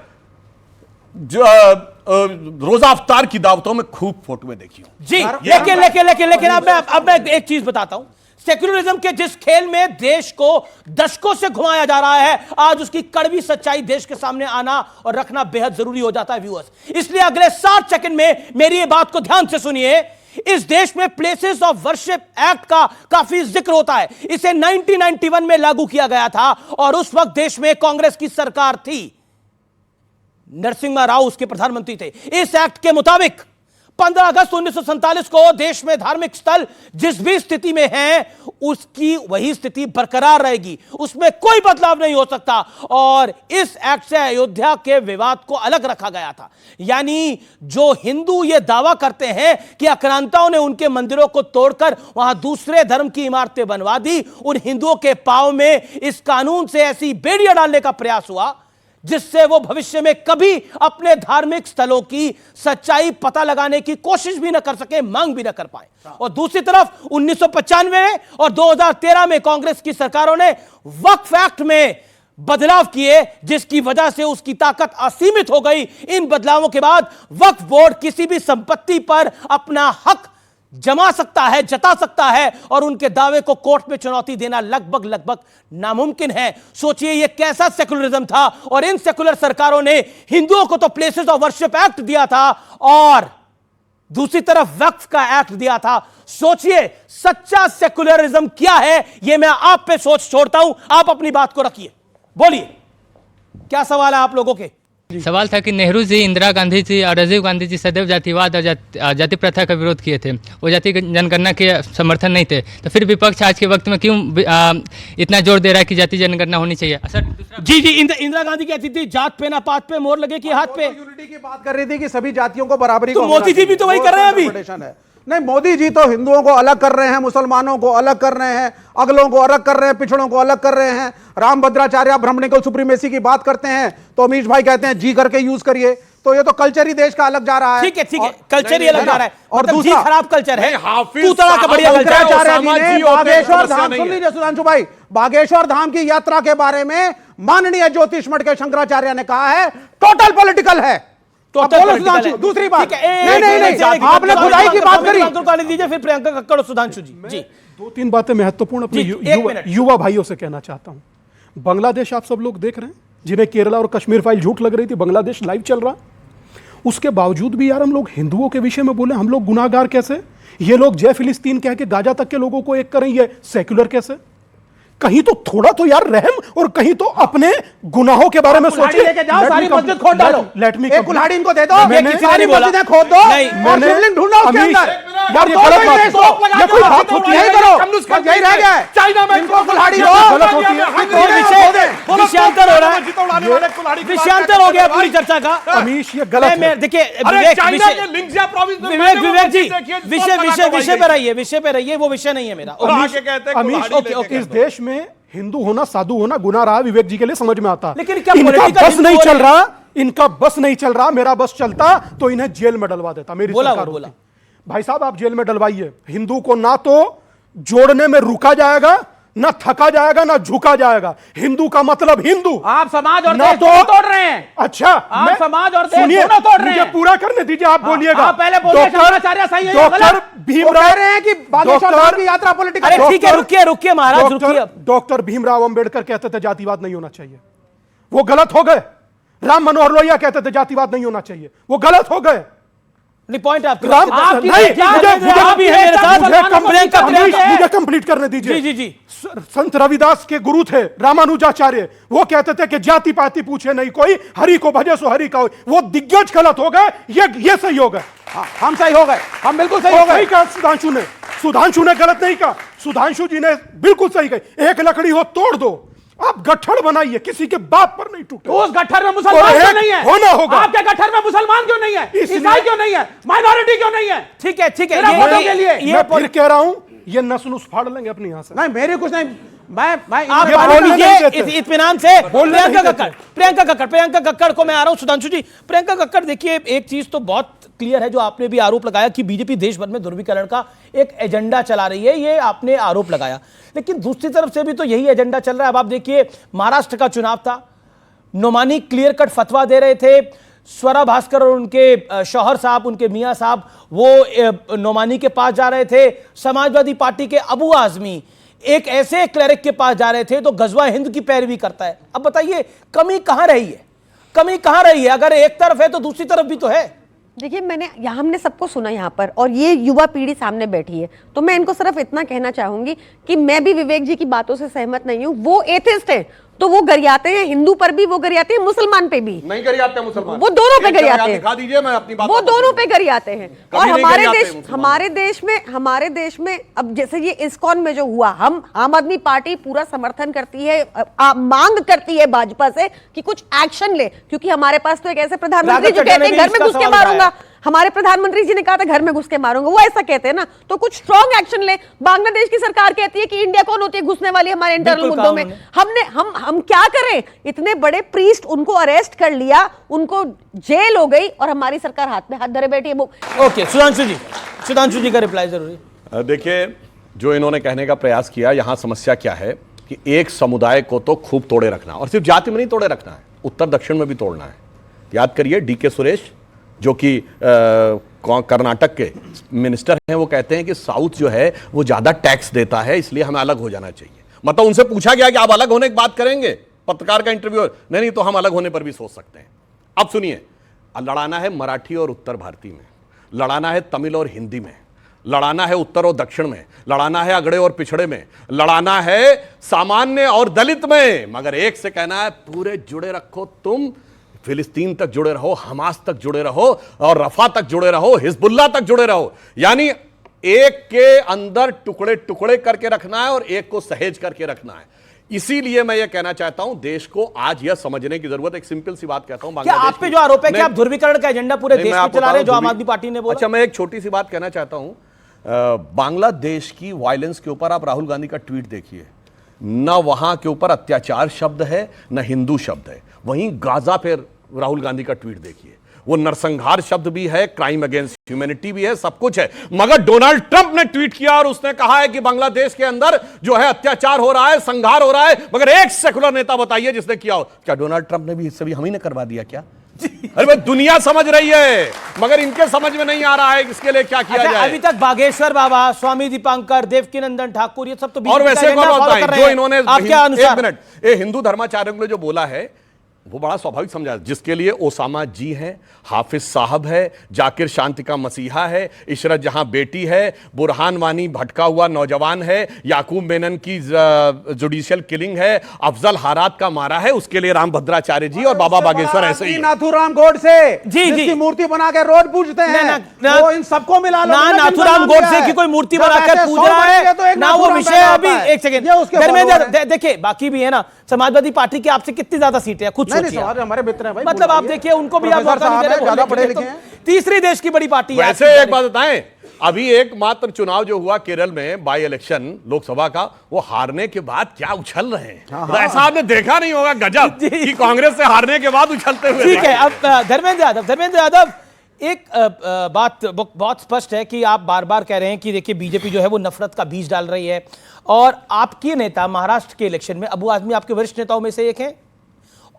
Speaker 2: रोजा अफ्तार की दावतों में खूब फोटोएं देखी हो।
Speaker 1: जी, लेकिन अब मैं एक चीज बताता हूं। सेक्युलरिज्म के जिस खेल में देश को दशकों से घुमाया जा रहा है, आज उसकी कड़वी सच्चाई देश के सामने आना और रखना बेहद जरूरी हो जाता है व्यूअर्स। इसलिए अगले 7 सेकंड में मेरी ये बात को ध्यान से सुनिए। इस देश में प्लेसेस ऑफ वर्शिप एक्ट का काफी जिक्र होता है। इसे 1991 में लागू किया गया था और उस वक्त देश में कांग्रेस की सरकार थी, नरसिम्हा राव उसके प्रधानमंत्री थे। इस एक्ट के मुताबिक 15 अगस्त 1947 को देश में धार्मिक स्थल जिस भी स्थिति में है, उसकी वही स्थिति बरकरार रहेगी, उसमें कोई बदलाव नहीं हो सकता। और इस एक्ट से अयोध्या के विवाद को अलग रखा गया था। यानी जो हिंदू ये दावा करते हैं कि आक्रांताओं ने उनके मंदिरों को तोड़कर वहां दूसरे धर्म की इमारतें बनवा दी, उन हिंदुओं के पांव में इस कानून से ऐसी बेड़ियां डालने का प्रयास हुआ जिससे वो भविष्य में कभी अपने धार्मिक स्थलों की सच्चाई पता लगाने की कोशिश भी न कर सके, मांग भी न कर पाए। और दूसरी तरफ 1995 में और 2013 में कांग्रेस की सरकारों ने वक्फ एक्ट में बदलाव किए, जिसकी वजह से उसकी ताकत असीमित हो गई। इन बदलावों के बाद वक्फ बोर्ड किसी भी संपत्ति पर अपना हक जमा सकता है, जता सकता है और उनके दावे को कोर्ट में चुनौती देना लगभग नामुमकिन है। सोचिए ये कैसा सेकुलरिज्म था। और इन सेकुलर सरकारों ने हिंदुओं को तो प्लेसेस ऑफ वर्शिप एक्ट दिया था और दूसरी तरफ वक्फ का एक्ट दिया था। सोचिए सच्चा सेकुलरिज्म क्या है, यह मैं आप पे सोच छोड़ता हूं, आप अपनी बात को रखिए, बोलिए क्या सवाल है आप लोगों के।
Speaker 13: सवाल था कि नेहरू जी, इंदिरा गांधी जी और राजीव गांधी जी सदैव जातिवाद और जाति प्रथा का विरोध किए थे, वो जाति जनगणना के समर्थन नहीं थे, तो फिर विपक्ष आज के वक्त में क्यों इतना जोर दे रहा है कि जाति जनगणना होनी चाहिए? सर
Speaker 1: जी जी, इंदिरा गांधी कहती थी जात पे ना पात पे मोहर लगे कि हाथ पे।
Speaker 12: यूनिटी की बात कर रही थी कि सभी जातियों को बराबरी
Speaker 1: तो मोदी जी भी तो वही कर रहे हैं अभी।
Speaker 12: नहीं, मोदी जी तो हिंदुओं को अलग कर रहे हैं, मुसलमानों को अलग कर रहे हैं, अगलों को अलग कर रहे हैं, पिछड़ों को अलग कर रहे हैं। रामभद्राचार्य ब्राह्मणिकल सुप्रीमेसी की बात करते हैं तो अमीश भाई कहते हैं जी करके यूज करिए। तो ये तो कल्चर ही देश का अलग जा रहा है।
Speaker 1: ठीक है, कल्चर ही अलग जा रहा है।
Speaker 12: और
Speaker 1: मतलब
Speaker 12: दूसरा
Speaker 1: खराब कल्चर है,
Speaker 2: हाफिज
Speaker 1: तूतड़ा का बढ़िया कल्चर है।
Speaker 12: बागेश्वर धाम, सुन लीजिए सुधांशु भाई, बागेश्वर धाम की यात्रा के बारे में माननीय ज्योतिष मठ के शंकराचार्य ने कहा है टोटल पॉलिटिकल है। दूसरी बात, नहीं, आपने खुदाई की बात करी।
Speaker 1: दीजिए फिर प्रियंका कक्कड़ और सुधांशु जी। जी,
Speaker 5: 2-3 बातें महत्वपूर्ण अपने युवा भाइयों से कहना चाहता हूं। बांग्लादेश आप सब लोग देख रहे हैं, जिन्हें केरला और कश्मीर फाइल झूठ लग रही थी, बांग्लादेश लाइव चल रहा। उसके बावजूद भी यार हम लोग हिंदुओं के विषय में बोले हम लोग गुनाहगार कैसे? ये लोग जय फिलिस्तीन कह के गाजा तक के लोगों को एक करें, ये सेक्युलर कैसे? कहीं तो थोड़ा तो यार रहम, और कहीं तो अपने गुनाहों के बारे में सोचिए।
Speaker 12: लेके जाओ, सारी मस्जिद खोद डालो, एक कुल्हाड़ी इनको दे दो, सारी मस्जिदें खोद दो और शिवलिंग ढूंढो उसके अंदर।
Speaker 5: यार ये गलत बात है, ये कोई बात होती है?
Speaker 12: यही रह गया है, चाइना में इनको कुल्हाड़ी दो,
Speaker 5: गलत होती है।
Speaker 1: विषयांतर हो रहा है, विषयांतर हो गया पूरी चर्चा का।
Speaker 5: अमीश ये गलत है।
Speaker 1: देखिए विवेक जी, विषय पे रहिए, विषय पे रहिए, वो विषय नहीं है मेरा।
Speaker 5: अमीश इस देश में हिंदू होना, साधु होना गुनाह रहा, विवेक जी के लिए समझ में आता।
Speaker 1: लेकिन क्या
Speaker 5: इनका बस नहीं चल रहा, इनका बस नहीं चल रहा। मेरा बस चलता तो इन्हें जेल में डलवा देता, मेरी सरकार होती। भाई साहब आप जेल में डलवाइए, हिंदू को ना तो जोड़ने में रुका जाएगा, ना थका जाएगा, ना झुका जाएगा। हिंदू का मतलब हिंदू।
Speaker 12: आप समाज और
Speaker 5: ना
Speaker 12: देश दोनों तोड़ रहे हैं।
Speaker 5: अच्छा,
Speaker 12: आप समाज और देश दोनों तोड़ रहे हैं।
Speaker 5: मुझे पूरा करने दीजिए, आप बोलिएगा।
Speaker 12: आप पहले बोलिए, शंकराचार्य सही है,
Speaker 5: डॉक्टर भीमराव
Speaker 12: कह रहे हैं कि बागेश्वर धाम की यात्रा पॉलिटिकल।
Speaker 1: अरे ठीक है, रुकिए महाराज, रुकिए।
Speaker 5: डॉक्टर भीमराव अंबेडकर कहते थे जातिवाद नहीं होना चाहिए, वो गलत हो गए। राम मनोहर लोहिया कहते थे जातिवाद नहीं होना चाहिए, वो गलत हो गए।
Speaker 1: पॉइंट आपके
Speaker 5: मुझे कंप्लीट करने दीजिए।
Speaker 1: जी जी जी,
Speaker 5: संत रविदास के गुरु थे रामानुजाचार्य, वो कहते थे कि जाति पाति पूछे नहीं कोई, हरि को भजे सो हरि का। वो दिग्गज गलत हो गए, ये सही हो गए।
Speaker 12: हम सही हो गए, हम बिल्कुल सही हो गए।
Speaker 5: कहा सुधांशु ने गलत नहीं कहा, सुधांशु जी ने बिल्कुल सही कही। एक लकड़ी हो तोड़ दो, आप गट्ठड़ बनाइए, किसी के बाप पर नहीं टूटे।
Speaker 12: उस गट्ठर में मुसलमान क्यों नहीं है?
Speaker 5: होना होगा।
Speaker 12: आपके गट्ठर में मुसलमान क्यों नहीं है? ईसाई क्यों नहीं है? माइनॉरिटी क्यों नहीं है?
Speaker 1: ठीक है,
Speaker 5: मैं फिर कह रहा हूं, ये नस्ल फाड़ लेंगे अपनी यहां से।
Speaker 12: नहीं, मेरे कुछ नहीं, मैं
Speaker 1: आप इत्मीनान से प्रियंका कक्कड़ को मैं आ रहा हूं। सुधांशु जी, प्रियंका कक्कड़, देखिए एक चीज तो बहुत क्लियर है जो आपने भी आरोप लगाया कि बीजेपी देश भर में ध्रुवीकरण का एक एजेंडा चला रही है, ये आपने आरोप लगाया। लेकिन दूसरी तरफ से भी तो यही एजेंडा चल रहा है। अब आप देखिए महाराष्ट्र का चुनाव था, नोमानी क्लियर कट फतवा दे रहे थे, स्वरा भास्कर और उनके शौहर साहब, उनके मियां साहब, वो नोमानी के पास जा रहे थे। समाजवादी पार्टी के अबू आजमी एक ऐसे क्लरिक के पास जा रहे थे तो गजवा हिंद की पैरवी करता है। अब बताइए कमी कहां रही है? कमी कहां रही है? अगर एक तरफ है तो दूसरी तरफ भी तो है।
Speaker 3: देखिए, हमने सबको सुना यहाँ पर, और ये युवा पीढ़ी सामने बैठी है, तो मैं इनको सिर्फ इतना कहना चाहूंगी कि मैं भी विवेक जी की बातों से सहमत नहीं हूँ। वो एथिस्ट हैं तो वो गरियाते हैं, हिंदू पर भी वो गरियाते हैं, मुसलमान पे भी
Speaker 2: नहीं गरियाते। मुसलमान
Speaker 3: वो दोनों पे गरियाते हैं।
Speaker 2: दिखा दीजिए, मैं अपनी बात
Speaker 3: वो दोनों पे गरियाते हैं। और हमारे देश में अब जैसे ये इस्कॉन में जो हुआ, हम आम आदमी पार्टी पूरा समर्थन करती है, मांग करती है भाजपा से कि कुछ एक्शन ले, क्योंकि हमारे पास तो एक ऐसे प्रधानमंत्री जो कहते हैं घर में घुस के मारूंगा। हमारे प्रधानमंत्री जी ने कहा था घर में घुस के मारूंगा, वो ऐसा कहते हैं ना, तो कुछ स्ट्रॉन्ग एक्शन ले। बांग्लादेश की सरकार कहती है कि इंडिया कौन होती है घुसने वाली हमारे इंटरनल मुद्दों में। हम क्या करें? इतने बड़े प्रीस्ट, उनको अरेस्ट कर लिया, उनको जेल हो गई, और हमारी सरकार हाथ में हाथ धरे बैठी है।
Speaker 1: ओके, सुधांशु जी का रिप्लाई जरूरी।
Speaker 2: देखिए, जो इन्होंने कहने का प्रयास किया, यहां समस्या क्या है कि एक समुदाय को तो खूब तोड़े रखना, और सिर्फ जाति में नहीं तोड़े रखना है, उत्तर दक्षिण में भी तोड़ना है। याद करिए डीके सुरेश जो कि कर्नाटक के मिनिस्टर हैं, वो कहते हैं कि साउथ जो है वो ज्यादा टैक्स देता है, इसलिए हमें अलग हो जाना चाहिए। मतलब उनसे पूछा गया कि आप अलग होने की बात करेंगे, पत्रकार का इंटरव्यू, नहीं तो हम अलग होने पर भी सोच सकते हैं। अब सुनिए, लड़ाना है मराठी और उत्तर भारतीय में, लड़ाना है तमिल और हिंदी में, लड़ाना है उत्तर और दक्षिण में, लड़ाना है अगड़े और पिछड़े में, लड़ाना है सामान्य और दलित में, मगर एक से कहना है पूरे जुड़े रखो, तुम फिलिस्तीन तक जुड़े रहो, हमास तक जुड़े रहो और रफा तक जुड़े रहो, हिजबुल्लाह तक जुड़े रहो। यानी एक के अंदर टुकड़े टुकड़े करके रखना है और एक को सहेज करके रखना है। इसीलिए मैं यह कहना चाहता हूं, देश को आज यह समझने की जरूरत, एक सिंपल सी बात कहता हूं,
Speaker 1: क्या आप पे जो आरोप है कि आप ध्रुवीकरण का एजेंडा पूरे देश में चला रहे हैं, जो आम आदमी पार्टी ने बोला?
Speaker 2: अच्छा, मैं एक छोटी सी बात कहना चाहता हूं, बांग्लादेश की वायलेंस के ऊपर आप राहुल गांधी का ट्वीट देखिए, न वहां के ऊपर अत्याचार शब्द है न हिंदू शब्द है। वहीं गाजा पे राहुल गांधी का ट्वीट देखिए, वो नरसंहार शब्द भी है, क्राइम अगेंस्ट ह्यूमैनिटी भी है, सब कुछ है। मगर डोनाल्ड ट्रंप ने ट्वीट किया और उसने कहा है कि बांग्लादेश के अंदर जो है अत्याचार हो रहा है, संघार हो रहा है। मगर एक सेकुलर नेता बताइए जिसने किया हो। क्या डोनाल्ड ट्रंप ने भी इससे भी हम ही ने करवा दिया क्या? अरे भाई, दुनिया समझ रही है मगर इनके समझ में नहीं आ रहा है इसके लिए क्या किया जाए।
Speaker 1: अभी तक बागेश्वर बाबा, स्वामी दीपांकर, देवकीनंदन ठाकुर, ये सब तो
Speaker 2: और वैसे एक और बात बताएं, जो इन्होंने
Speaker 1: एक
Speaker 2: मिनट, ये हिंदू धर्माचार्यों ने जो बोला है वो बड़ा स्वाभाविक समझा, जिसके लिए ओसामा जी हैं, हाफिज साहब है, जाकिर शांति का मसीहा है, इशरत जहां बेटी है, बुरहान वानी भटका हुआ नौजवान है, याकूब मेनन की जुडिशियल किलिंग है, अफजल हारात का मारा है, उसके लिए राम भद्राचार्य जी और बाबा बागेश्वर ऐसे ही।
Speaker 12: नाथूराम गोडसे जिसकी मूर्ति बना के रोज पूजते हैं, वो इन सबको मिला लो।
Speaker 1: ना नाथूराम गोडसे की कोई मूर्ति बनाकर पूज रहा है ना वो विषय। अभी एक सेकंड, धर्मेंद्र देखिए, बाकी भी है ना, समाजवादी पार्टी की आपसे कितनी ज्यादा सीटें हैं खुद सोचिए।
Speaker 12: हमारे मित्र हैं भाई,
Speaker 1: मतलब आप देखिए, उनको भी आप मौका नहीं दे रहे,
Speaker 12: ज्यादा पढ़े लिखे हैं।
Speaker 1: तीसरी देश की बड़ी पार्टी है।
Speaker 2: वैसे एक बात बताएं, अभी एकमात्र चुनाव जो हुआ केरल में, बाई इलेक्शन लोकसभा का, वो हारने के बाद क्या उछल रहे हैं, तो ऐसा आपने देखा नहीं होगा, गजब कि कांग्रेस से हारने के बाद उछलते हुए।
Speaker 1: ठीक है, अब धर्मेंद्र यादव, एक बात बहुत स्पष्ट है कि आप बार बार कह रहे हैं कि देखिए बीजेपी जो है वो नफरत का बीज डाल रही है, और आपके नेता महाराष्ट्र के इलेक्शन में, अबू आजमी आपके वरिष्ठ नेताओं में से एक हैं,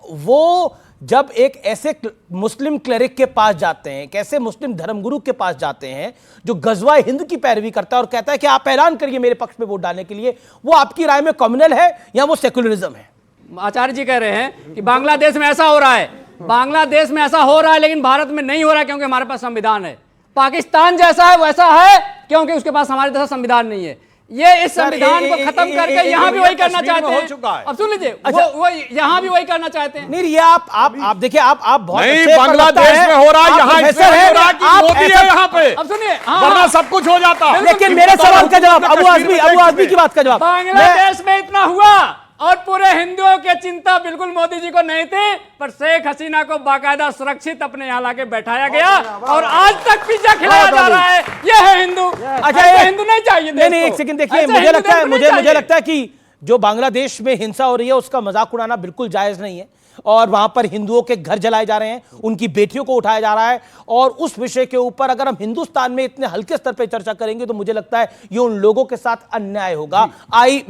Speaker 1: वो जब एक ऐसे मुस्लिम क्लरिक के पास जाते हैं, एक ऐसे मुस्लिम धर्मगुरु के पास जाते हैं जो गजवा हिंद की पैरवी करता है और कहता है कि आप ऐलान करिए मेरे पक्ष में वोट डालने के लिए, वो आपकी राय में कम्युनल है या वो सेकुलरिज्म है?
Speaker 4: आचार्य जी कह रहे हैं कि बांग्लादेश में ऐसा हो रहा है, बांग्लादेश में ऐसा हो रहा है लेकिन भारत में नहीं हो रहा है क्योंकि हमारे पास संविधान है। पाकिस्तान जैसा है वैसा है क्योंकि उसके पास हमारे जैसा संविधान नहीं है। ये इस संविधान को खत्म करके यहाँ भी वही करना चाहते हैं। अब सुन लीजिए, वो यहाँ भी वही करना चाहते हैं।
Speaker 1: नहीं, ये आप देखिए, आप बहुत
Speaker 2: नहीं, बांग्लादेश में हो रहा है, यहाँ इससे हो रहा है कि मोदी है यहाँ पे।
Speaker 4: अब सुनिए,
Speaker 2: वरना सब कुछ हो जाता।
Speaker 1: लेकिन मेरे सवाल का जवाब, अबू आजमी की बात का जवाब।
Speaker 4: बांग्लादेश में इतना हुआ और पूरे हिंदुओं की चिंता बिल्कुल मोदी जी को नहीं थी, पर शेख हसीना को बाकायदा सुरक्षित अपने यहाँ लाके बैठाया गया और आज तक पिज्जा खिलाया जा रहा है। ये है हिंदू। अच्छा, हिंदू नहीं चाहिए।
Speaker 1: नहीं, एक सेकंड देखिए, मुझे लगता है कि जो बांग्लादेश में हिंसा हो रही है उसका मजाक उड़ाना बिल्कुल जायज नहीं है, और वहां पर हिंदुओं के घर जलाए जा रहे हैं, उनकी बेटियों को उठाया जा रहा है, और उस विषय के ऊपर अगर हम हिंदुस्तान में इतने हल्के स्तर पर चर्चा करेंगे तो मुझे लगता है ये उन लोगों के साथ अन्याय होगा।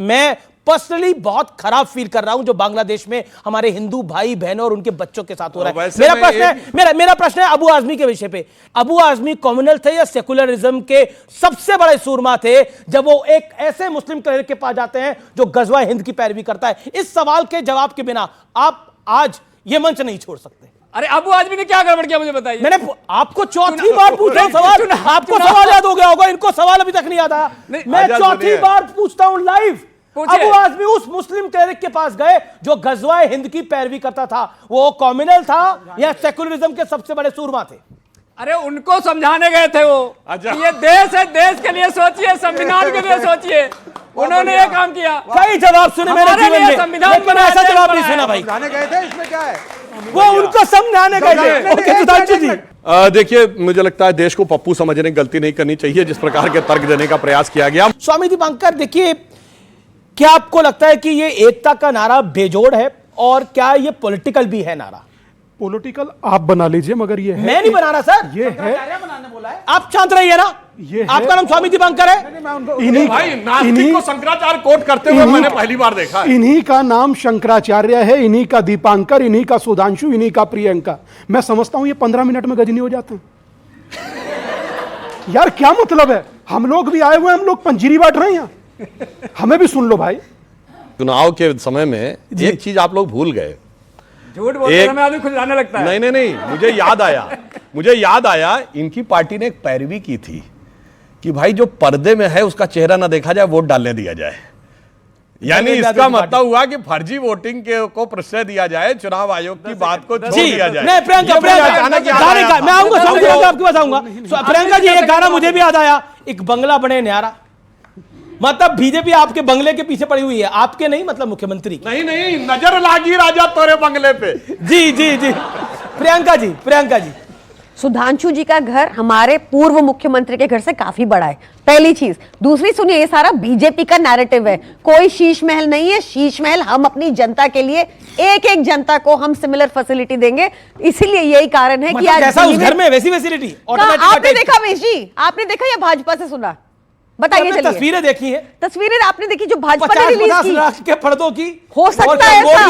Speaker 1: मैं पर्सनली बहुत खराब फील कर रहा हूं जो बांग्लादेश में हमारे हिंदू भाई बहनों और उनके बच्चों के साथ हो रहा है। मेरा प्रश्न है अबू आजमी के विषय पे। अबू आजमी कम्युनल थे या सेकुलरिज्म के सबसे बड़े सूरमा थे जब वो एक ऐसे मुस्लिम क्लरिक के पास जाते हैं जो गजवा हिंद की पैरवी करता है? इस सवाल के जवाब के बिना आप आज ये मंच नहीं छोड़ सकते।
Speaker 4: अरे अबू आजमी ने क्या गड़बड़ किया मुझे बताइए।
Speaker 1: मैंने आपको चौथी बार पूछा सवाल, आपको सवाल याद हो गया होगा, इनको सवाल अभी तक नहीं याद आया। मैं चौथी बार पूछता हूं लाइव। अबू आजमी उस मुस्लिम क्लरिक के पास गए जो गजवाए हिंद की पैरवी करता था, वो कम्युनल था या सेकुलरिज्म के सबसे बड़े सूरमा थे?
Speaker 4: अरे उनको समझाने गए थे वो। ये देश है, देश के लिए सोचिए, संविधान के लिए सोचिए। उन्होंने ये काम किया।
Speaker 1: कई जवाब सुने मेरे जीवन में, लेकिन ऐसा जवाब नहीं सुना भाई।
Speaker 12: समझाने गए थे, इसमें क्या है?
Speaker 1: वो उनको समझाने गए थे। सुधांशु जी,
Speaker 2: देखिए, मुझे लगता है देश को पप्पू समझने की गलती नहीं करनी चाहिए जिस प्रकार के तर्क देने का प्रयास किया गया।
Speaker 1: स्वामी दीपांकर, देखिए, क्या आपको लगता है कि ये एकता का नारा बेजोड़ है और क्या ये पॉलिटिकल भी है नारा?
Speaker 5: पॉलिटिकल आप बना लीजिए, मगर ये है,
Speaker 1: मैं नहीं बना रहा सर,
Speaker 5: ये है,
Speaker 1: आप शांत रहिए ना। ये आपका नाम स्वामी दीपांकर है?
Speaker 2: इन्हीं को शंकराचार्य कोट करते हुए मैंने पहली बार देखा।
Speaker 5: इन्हीं का नाम शंकराचार्य है, इन्हीं का दीपांकर, इन्हीं का सुधांशु, इन्हीं का प्रियंका। मैं समझता हूं ये 15 मिनट में गजनी हो जाते हैं। यार क्या मतलब है? हम लोग भी आए हुए, हम लोग पंजीरी बांट रहे हैं यहाँ, हमें भी सुन लो भाई।
Speaker 2: चुनाव के समय में एक चीज आप लोग भूल गए,
Speaker 4: झूठ बोलते समय आदमी खुद जाने लगता है।
Speaker 2: नहीं, मुझे याद आया मुझे याद आया, इनकी पार्टी ने एक पैरवी की थी कि भाई जो पर्दे में है उसका चेहरा ना देखा जाए, वोट डालने दिया जाए। यानी इसका मतलब हुआ कि फर्जी वोटिंग को प्रश्रय दिया जाए, चुनाव आयोग की बात को छोड़ दिया जाए।
Speaker 1: नहीं, प्रियंका मैं आऊंगा, आपके पास आऊंगा। प्रियंका जी, एक गाना मुझे भी याद आया, एक बंगला बने न्यारा। मतलब बीजेपी आपके बंगले के पीछे पड़ी हुई है, आपके नहीं, मतलब मुख्यमंत्री।
Speaker 2: नहीं, नजर लागी राजा तोरे बंगले पे।
Speaker 1: जी। प्रियंका जी,
Speaker 3: सुधांशु जी का घर हमारे पूर्व मुख्यमंत्री के घर से काफी बड़ा है, पहली चीज। दूसरी सुनिए, ये सारा बीजेपी का नैरेटिव है, कोई शीश महल नहीं है। शीश महल हम अपनी जनता के लिए, एक एक जनता को हम सिमिलर फैसिलिटी देंगे। इसीलिए यही कारण है कि आज
Speaker 1: जैसा उस घर में वैसी फैसिलिटी
Speaker 3: आपने देखा वेश जी, आपने देखा या भाजपा से सुना? बताइए। चलिए,
Speaker 1: तस्वीरें देखी है,
Speaker 3: तस्वीरें आपने देखी जो भाजपा ने रिलीज की,
Speaker 1: 50 लाख के पर्दों की।
Speaker 3: हो सकता है ऐसा,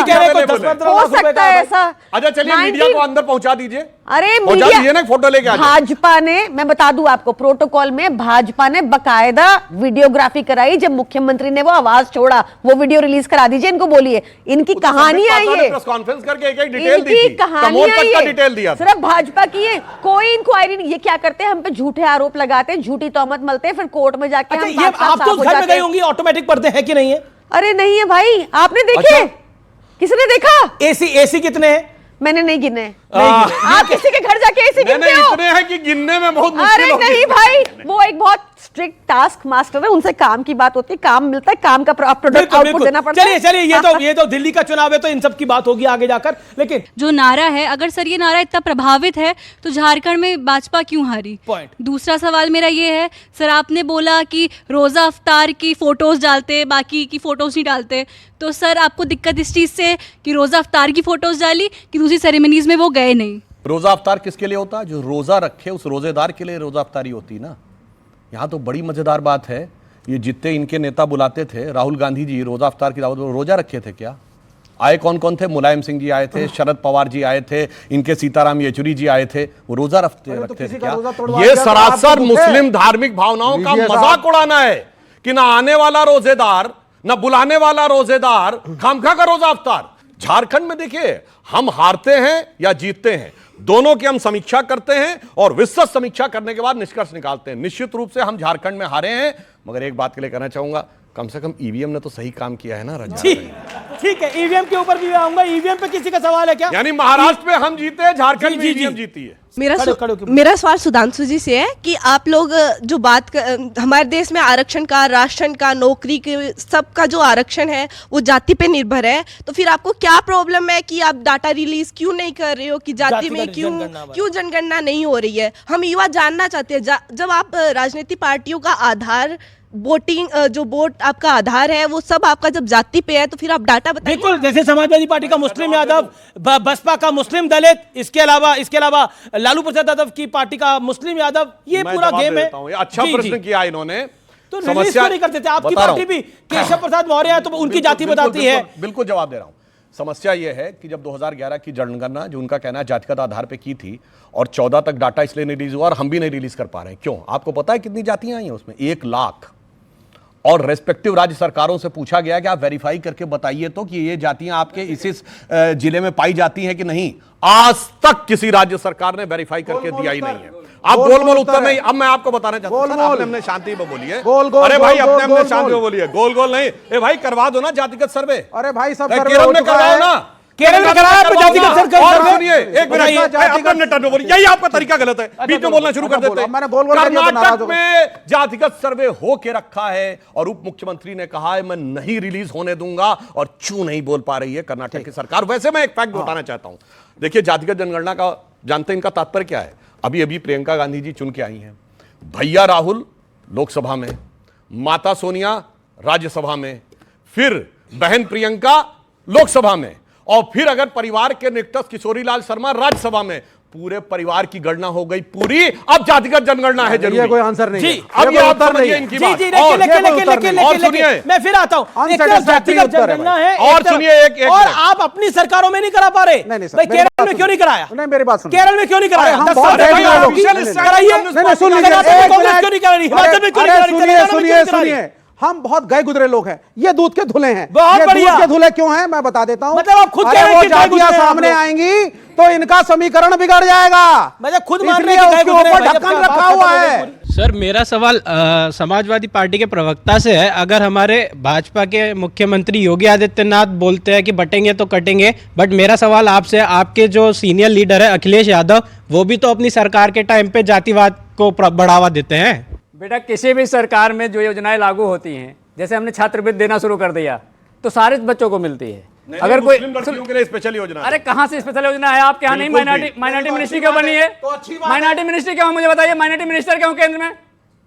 Speaker 1: हो
Speaker 3: सकता है ऐसा।
Speaker 2: अच्छा चलिए, मीडिया को अंदर पहुंचा दीजिए।
Speaker 3: अरे
Speaker 2: मीडिया ना, फोटो लेके आ जाए।
Speaker 3: भाजपा ने, मैं बता दूं आपको, प्रोटोकॉल में भाजपा ने बकायदा वीडियोग्राफी कराई। जब मुख्यमंत्री ने वो आवाज छोड़ा, वो वीडियो रिलीज करा दीजिए, इनको बोलिए। इनकी कहानियां ये,
Speaker 2: प्रेस कॉन्फ्रेंस करके एक डिटेल दी थी,
Speaker 3: कहानियां ये
Speaker 2: डिटेल दिया,
Speaker 3: सिर्फ भाजपा की है, कोई इंक्वायरी नहीं। ये क्या करते हैं, हम पे झूठे आरोप लगाते हैं, झूठी तोहमत मलते हैं, फिर कोर्ट में जाके
Speaker 1: आप तो घर में गई होंगी, ऑटोमेटिक पर्दे हैं कि नहीं है?
Speaker 3: अरे नहीं है भाई, आपने देखे? किसने देखा?
Speaker 1: एसी कितने हैं?
Speaker 3: मैंने नहीं गिने। आप किसी के घर जाके एसी गिनते हो?
Speaker 2: इतने हैं कि गिनने में बहुत मुश्किल
Speaker 3: अरे नहीं भाई, वो एक बहुत स्ट्रिक्ट टास्क मास्टर है, उनसे काम की बात होती है, काम मिलता है, काम का प्रोडक्ट आउटपुट देना पड़ता है।
Speaker 1: चलिए, ये तो दिल्ली का चुनाव है, तो इन सब की बात होगी आगे जाकर। लेकिन
Speaker 14: जो नारा है, अगर सर ये नारा इतना प्रभावित है तो झारखंड में भाजपा क्यों हारी? दूसरा सवाल मेरा ये है, सर आपने बोला कि रोजा अफ्तार की फोटोज डालते, बाकी की फोटोज नहीं डालते, तो सर आपको दिक्कत इस चीज से कि रोजा अफ्तार की फोटोज डाली कि दूसरी सेरेमनीज में वो गए नहीं?
Speaker 2: रोजा अफ्तार किसके लिए होता है? जो रोजा रखे उस रोजेदार के लिए रोजा अफ्तारी होती ना। यहाँ तो बड़ी मजेदार बात है, ये जितने इनके नेता बुलाते थे, राहुल गांधी जी रोजा अफ्तार की दावत में रोजा रखे थे क्या? आए कौन कौन थे? मुलायम सिंह जी आए थे, शरद पवार जी आए थे, इनके सीताराम येचुरी जी आए थे, वो रोजा रखते थे क्या? ये सरासर मुस्लिम धार्मिक भावनाओं का मजाक उड़ाना है कि ना आने वाला रोजेदार, ना बुलाने वाला रोजेदार, खामखा का रोजा अफ्तार। झारखंड में देखिए, हम हारते हैं या जीतते हैं, दोनों की हम समीक्षा करते हैं और विस्तृत समीक्षा करने के बाद निष्कर्ष निकालते हैं। निश्चित रूप से हम झारखंड में हारे हैं, मगर एक बात के लिए कहना चाहूंगा, कम से कम ईवीएम ने तो सही काम किया है ना रजा।
Speaker 1: ठीक है, ईवीएम के ऊपर भी आऊंगा। ईवीएम पे किसी का सवाल है क्या?
Speaker 2: यानी महाराष्ट्र में हम जीते हैं, झारखंड में ईवीएम जीती है।
Speaker 15: मेरा सवाल सुधांशु जी से है कि आप लोग जो हमारे देश में आरक्षण का, राशन का, नौकरी के, सबका जो आरक्षण है वो जाति पे निर्भर है, तो फिर आपको क्या प्रॉब्लम है कि आप डाटा रिलीज क्यों नहीं कर रहे हो कि जाति में क्यों जनगणना नहीं हो रही है? हम युवा जानना चाहते हैं। जब आप राजनीतिक पार्टियों का आधार वोटिंग, जो वोट आपका आधार है, वो सब आपका जब जाति पे है, तो फिर आप डाटा बताइए।
Speaker 1: बिल्कुल, जैसे समाजवादी पार्टी का मुस्लिम यादव, बसपा का मुस्लिम दलित, इसके अलावा लालू प्रसाद यादव की पार्टी का मुस्लिम यादव, ये पूरा गेम है।
Speaker 2: अच्छा प्रश्न किया इन्होंने।
Speaker 1: तो समस्या नहीं करते थे आपकी पार्टी भी, केशव प्रसाद मौर्य है तो उनकी जाति बताती है।
Speaker 2: बिल्कुल जवाब दे रहा हूं। समस्या यह है कि जब 2011 की जनगणना, जो उनका कहना है जातिगत आधार पे की थी, और 14 तक डाटा इसलिए नहीं रिलीज हुआ और हम भी नहीं रिलीज कर पा रहे हैं। क्यों? आपको पता है कितनी जातियां आई हैं उसमें? 1 लाख। और रेस्पेक्टिव राज्य सरकारों से पूछा गया कि आप वेरीफाई करके बताइए तो कि ये जातियां आपके इस जिले में पाई जाती हैं कि नहीं। आज तक किसी राज्य सरकार ने वेरीफाई करके दिया ही नहीं है। आप गोल उत्तर नहीं। अब मैं आपको बताना चाहता हूं, आपने हमने शांति में बोली है। अरे भाई, अपने शांति में बोलिए। गोल नहीं, ए भाई करवा दो ना जातिगत सर्वे।
Speaker 12: अरे भाई, सब
Speaker 2: केरल में करवाओ ना,
Speaker 1: केरल में कराया जातिगत सर्वे।
Speaker 2: सुनिए एक मिनट, यही आपका तरीका गलत है, बीच में बोलना शुरू कर देते हैं। कर्नाटक में जातिगत सर्वे हो के रखा है और उप मुख्यमंत्री ने कहा है मैं नहीं रिलीज होने दूंगा, और क्यों नहीं बोल पा रही है कर्नाटक की सरकार। वैसे मैं एक फैक्ट बताना चाहता हूं। देखिए, जातिगत जनगणना का जानते हैं इनका तात्पर्य क्या है? अभी प्रियंका गांधी जी चुन के आई हैं, भैया राहुल लोकसभा में, माता सोनिया राज्यसभा में, फिर बहन प्रियंका लोकसभा में, और फिर अगर परिवार के निकटस्थ किशोरीलाल शर्मा राज्यसभा में। पूरे परिवार की गणना हो गई पूरी। अब जातिगत जनगणना है जरूरी।
Speaker 12: ये कोई आंसर नहीं है।
Speaker 2: अब ये आप समझिए इनकी बात।
Speaker 1: और सुनिए, मैं फिर आता हूं। जातिगत जनगणना है,
Speaker 2: और सुनिए एक
Speaker 1: और आप अपनी सरकारों में नहीं करा पा रहे। भाई केरल में क्यों नहीं कराया?
Speaker 12: नहीं, मेरी बात सुनिए।
Speaker 1: केरल में क्यों नहीं कराया?
Speaker 12: सुनिए, हम बहुत गए गुजरे लोग हैं, ये दूध के धुले हैं।
Speaker 1: बहुत
Speaker 12: ये
Speaker 1: बढ़िया।
Speaker 12: दूध के धुले क्यों हैं मैं बता देता हूं।
Speaker 1: मतलब आप खुद कह रहे हैं
Speaker 12: वो
Speaker 1: कि गए
Speaker 12: जातियां
Speaker 1: गुजरे हैं
Speaker 12: सामने
Speaker 1: आप लोग।
Speaker 12: आएंगी तो इनका समीकरण बिगड़ जाएगा।
Speaker 1: मतलब खुद मान रहे
Speaker 12: इसलिए
Speaker 1: हैं कि गए
Speaker 12: उसके
Speaker 1: गुजरे हैं
Speaker 12: ऊपर
Speaker 1: भाई,
Speaker 12: ढक्कन
Speaker 1: अब
Speaker 12: रखा
Speaker 1: बात
Speaker 12: हुआ
Speaker 1: खत्म हो गई
Speaker 12: है।
Speaker 1: पूरी।
Speaker 16: सर मेरा सवाल समाजवादी पार्टी के प्रवक्ता से है। अगर हमारे भाजपा के मुख्यमंत्री योगी आदित्यनाथ बोलते हैं कि बटेंगे तो कटेंगे, बट मेरा सवाल आपसे, आपके जो सीनियर लीडर है अखिलेश यादव, वो भी तो अपनी सरकार के टाइम पे जातिवाद को बढ़ावा देते हैं।
Speaker 4: बेटा किसी भी सरकार में जो योजनाएं लागू होती हैं, जैसे हमने छात्रवृत्ति देना शुरू कर दिया तो सारे बच्चों को मिलती है। अगर कोई
Speaker 2: लड़कियों के लिए स्पेशल योजना,
Speaker 4: अरे कहाँ से स्पेशल योजना है आपके यहाँ? नहीं, माइनॉरिटी मिनिस्ट्री क्यों बनी है? माइनॉरिटी मिनिस्ट्री क्यों, मुझे बताइए। माइनॉरिटी मिनिस्टर क्यों केंद्र में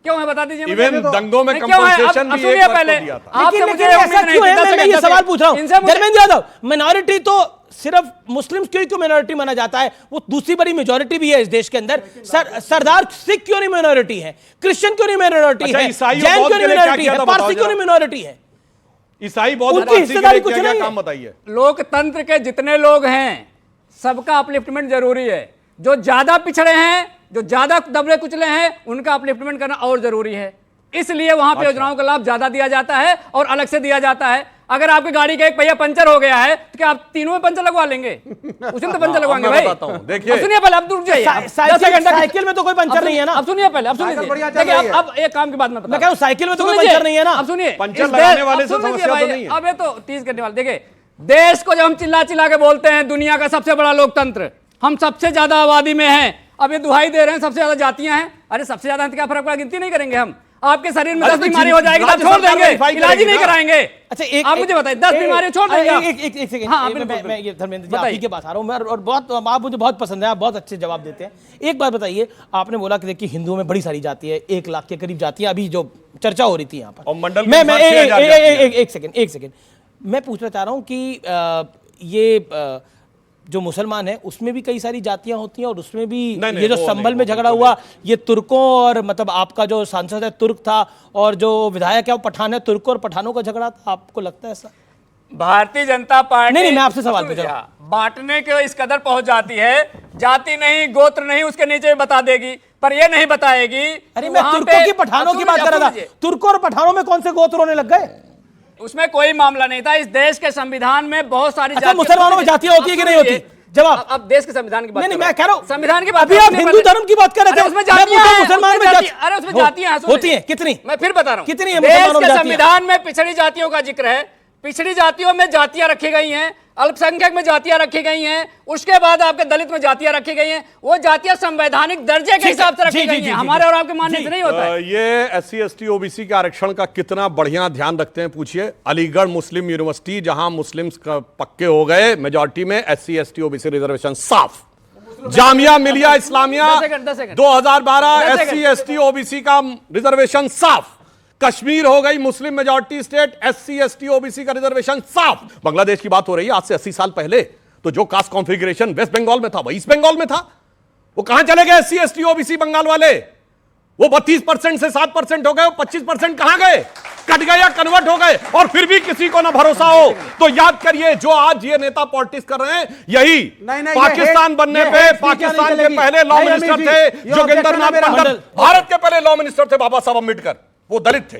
Speaker 4: क्यों है, बता दीजिए।
Speaker 2: इवन दंगों में
Speaker 4: क्यों है?
Speaker 2: कंपनसेशन भी
Speaker 4: सुनिए
Speaker 2: एक वर्ष
Speaker 4: पहले
Speaker 2: को दिया था।
Speaker 4: आपसे मुझे
Speaker 1: ऐसा क्यों है? मैं ये सवाल पूछ रहा हूं धर्मेंद्र यादव, मिनॉरिटी तो सिर्फ मुस्लिम्स क्यों मिनॉरिटी माना जाता है? वो दूसरी बड़ी मेजॉरिटी भी है इस देश के अंदर। सरदार सिख क्यों नहीं मिनॉरिटी है? क्रिश्चियन क्यों नहीं मिनॉरिटी है? जैन क्यों नहीं मिनॉरिटी है? पारसी क्यों नहीं मिनॉरिटी है?
Speaker 2: ईसाई बहुत
Speaker 1: उनकी हिस्सेदारी कुछ नहीं है।
Speaker 2: काम बताइए।
Speaker 4: लोकतंत्र के जितने लोग हैं सबका अपलिफ्टमेंट जरूरी है। जो ज्यादा पिछड़े हैं, जो ज्यादा दबे कुचले हैं, उनका अपलिफ्टमेंट करना और जरूरी है। इसलिए वहां पे योजनाओं का लाभ ज्यादा दिया जाता है और अलग से दिया जाता है। अगर आपकी गाड़ी का एक पहिया पंचर हो गया है तो क्या आप तीनों में पंचर लगवा लेंगे? उसमें तो पंचर लगवाएंगे भाई।
Speaker 2: देखिए
Speaker 4: सुनिए पहले, अब रुक जाइए।
Speaker 1: साइकिल में तो कोई पंचर नहीं है ना।
Speaker 4: अब सुनिए पहले, अब सुनिए देखिए, अब एक काम की बात मैं
Speaker 1: मैं कह रहा हूं साइकिल में तो कोई पंचर नहीं है ना।
Speaker 4: अब सुनिए,
Speaker 2: पंचर लगाने वाले से समस्या तो नहीं है।
Speaker 4: अब ये तो तीस करने वाले। देखिए, देश को जब हम चिल्ला चिल्ला के बोलते हैं दुनिया का सबसे बड़ा लोकतंत्र, हम सबसे ज्यादा आबादी में हैं, अब ये दुहाई दे रहे हैं सबसे ज्यादा जातियां हैं। अरे सबसे ज्यादा क्या फर्क पड़ा, गिनती नहीं करेंगे हम। आपके शरीर में 10 बीमारी हो जाएगी तो छोड़ देंगे, इलाज ही नहीं कराएंगे।
Speaker 1: अच्छा
Speaker 4: आप मुझे बताइए, 10 बीमारी छोड़ देंगे आप?
Speaker 1: एक सेकंड।
Speaker 4: हाँ,
Speaker 1: मैं ये धर्मेंद्र जी आप ही के पास आ रहा हूं और बहुत आप मुझे बहुत पसंद है, आप बहुत अच्छे जवाब देते हैं। एक बात बताइए, आपने बोला कि देखिए हिंदुओं में बड़ी सारी जाति है, 1 लाख के करीब जातियां अभी जो चर्चा हो रही थी यहाँ पर।
Speaker 2: और मंडल
Speaker 1: मैं एक सेकंड मैं पूछना चाह रहा हूं कि ये जो मुसलमान है उसमें भी कई सारी जातियां होती हैं और उसमें भी ये जो संभल में झगड़ा हुआ, ये तुर्कों और मतलब आपका जो सांसद है तुर्क था और जो विधायक है वो पठान है, तुर्कों और पठानों का झगड़ा था, आपको लगता है ऐसा?
Speaker 4: भारतीय जनता पार्टी
Speaker 1: नहीं, मैं आपसे सवाल पूछ रहा हूं।
Speaker 4: बांटने के इस कदर पहुंच जाती है, जाति नहीं गोत्र नहीं उसके नीचे भी बता देगी, पर ये नहीं बताएगी।
Speaker 1: अरे मैं तुर्कों की पठानों की बात कर रहा था। तुर्कों और पठानों में कौन से गोत्र होने लग गए?
Speaker 4: उसमें कोई मामला नहीं था। इस देश के संविधान में बहुत सारी
Speaker 1: मुसलमानों में जातियां होती है कि नहीं होती? जवाब।
Speaker 4: अब देश के संविधान की बात
Speaker 1: नहीं, मैं कह रहा हूं
Speaker 4: संविधान की बात।
Speaker 1: अभी आप हिंदू धर्म की बात कर रहे थे।
Speaker 4: उसमें जातियां हैं,
Speaker 1: मुसलमान में
Speaker 4: अरे उसमें जातियां
Speaker 1: होती हैं कितनी?
Speaker 4: मैं फिर बता रहा हूं
Speaker 1: कितनी है
Speaker 4: देश
Speaker 1: मुसलमानों में
Speaker 4: के
Speaker 1: जातियां?
Speaker 4: संविधान में पिछड़ी जातियों का जिक्र है। पिछड़ी जातियों में जातियां रखी गई हैं, अल्पसंख्यक में जातियां रखी गई हैं, उसके बाद आपके दलित में जातियां रखी गई हैं। वो जातियां संवैधानिक दर्जे के हिसाब से रखी गई हैं, हमारे और आपके मानने से नहीं होता है।
Speaker 2: ये SC ST OBC के आरक्षण का कितना बढ़िया ध्यान रखते हैं पूछिए। अलीगढ़ मुस्लिम यूनिवर्सिटी जहां मुस्लिम्स पक्के हो गए मेजॉरिटी में, SC ST OBC रिजर्वेशन साफ। Jamia Millia Islamia 2012 SC ST OBC का रिजर्वेशन साफ। कश्मीर हो गई Muslim majority state, SC ST OBC का रिजर्वेशन साफ। बांग्लादेश की बात हो रही है आज से 80 साल पहले, तो जो कास्ट कॉन्फ़िगरेशन वेस्ट बंगाल में था वही ईस्ट बंगाल में था। वो कहां चले गए SC ST OBC बंगाल वाले? वो 32% से 7% हो गए, 25% कहां गए? कट गए या कन्वर्ट हो गए? और फिर भी किसी को ना भरोसा हो तो याद करिए, जो आज ये नेता पॉलिटिक्स कर रहे हैं, यही पाकिस्तान बनने पे पाकिस्तान के पहले लॉ मिनिस्टर थे जोगिंदरनाथ मंडल, भारत के पहले लॉ मिनिस्टर थे बाबा साहब अम्बेडकर, वो दलित थे।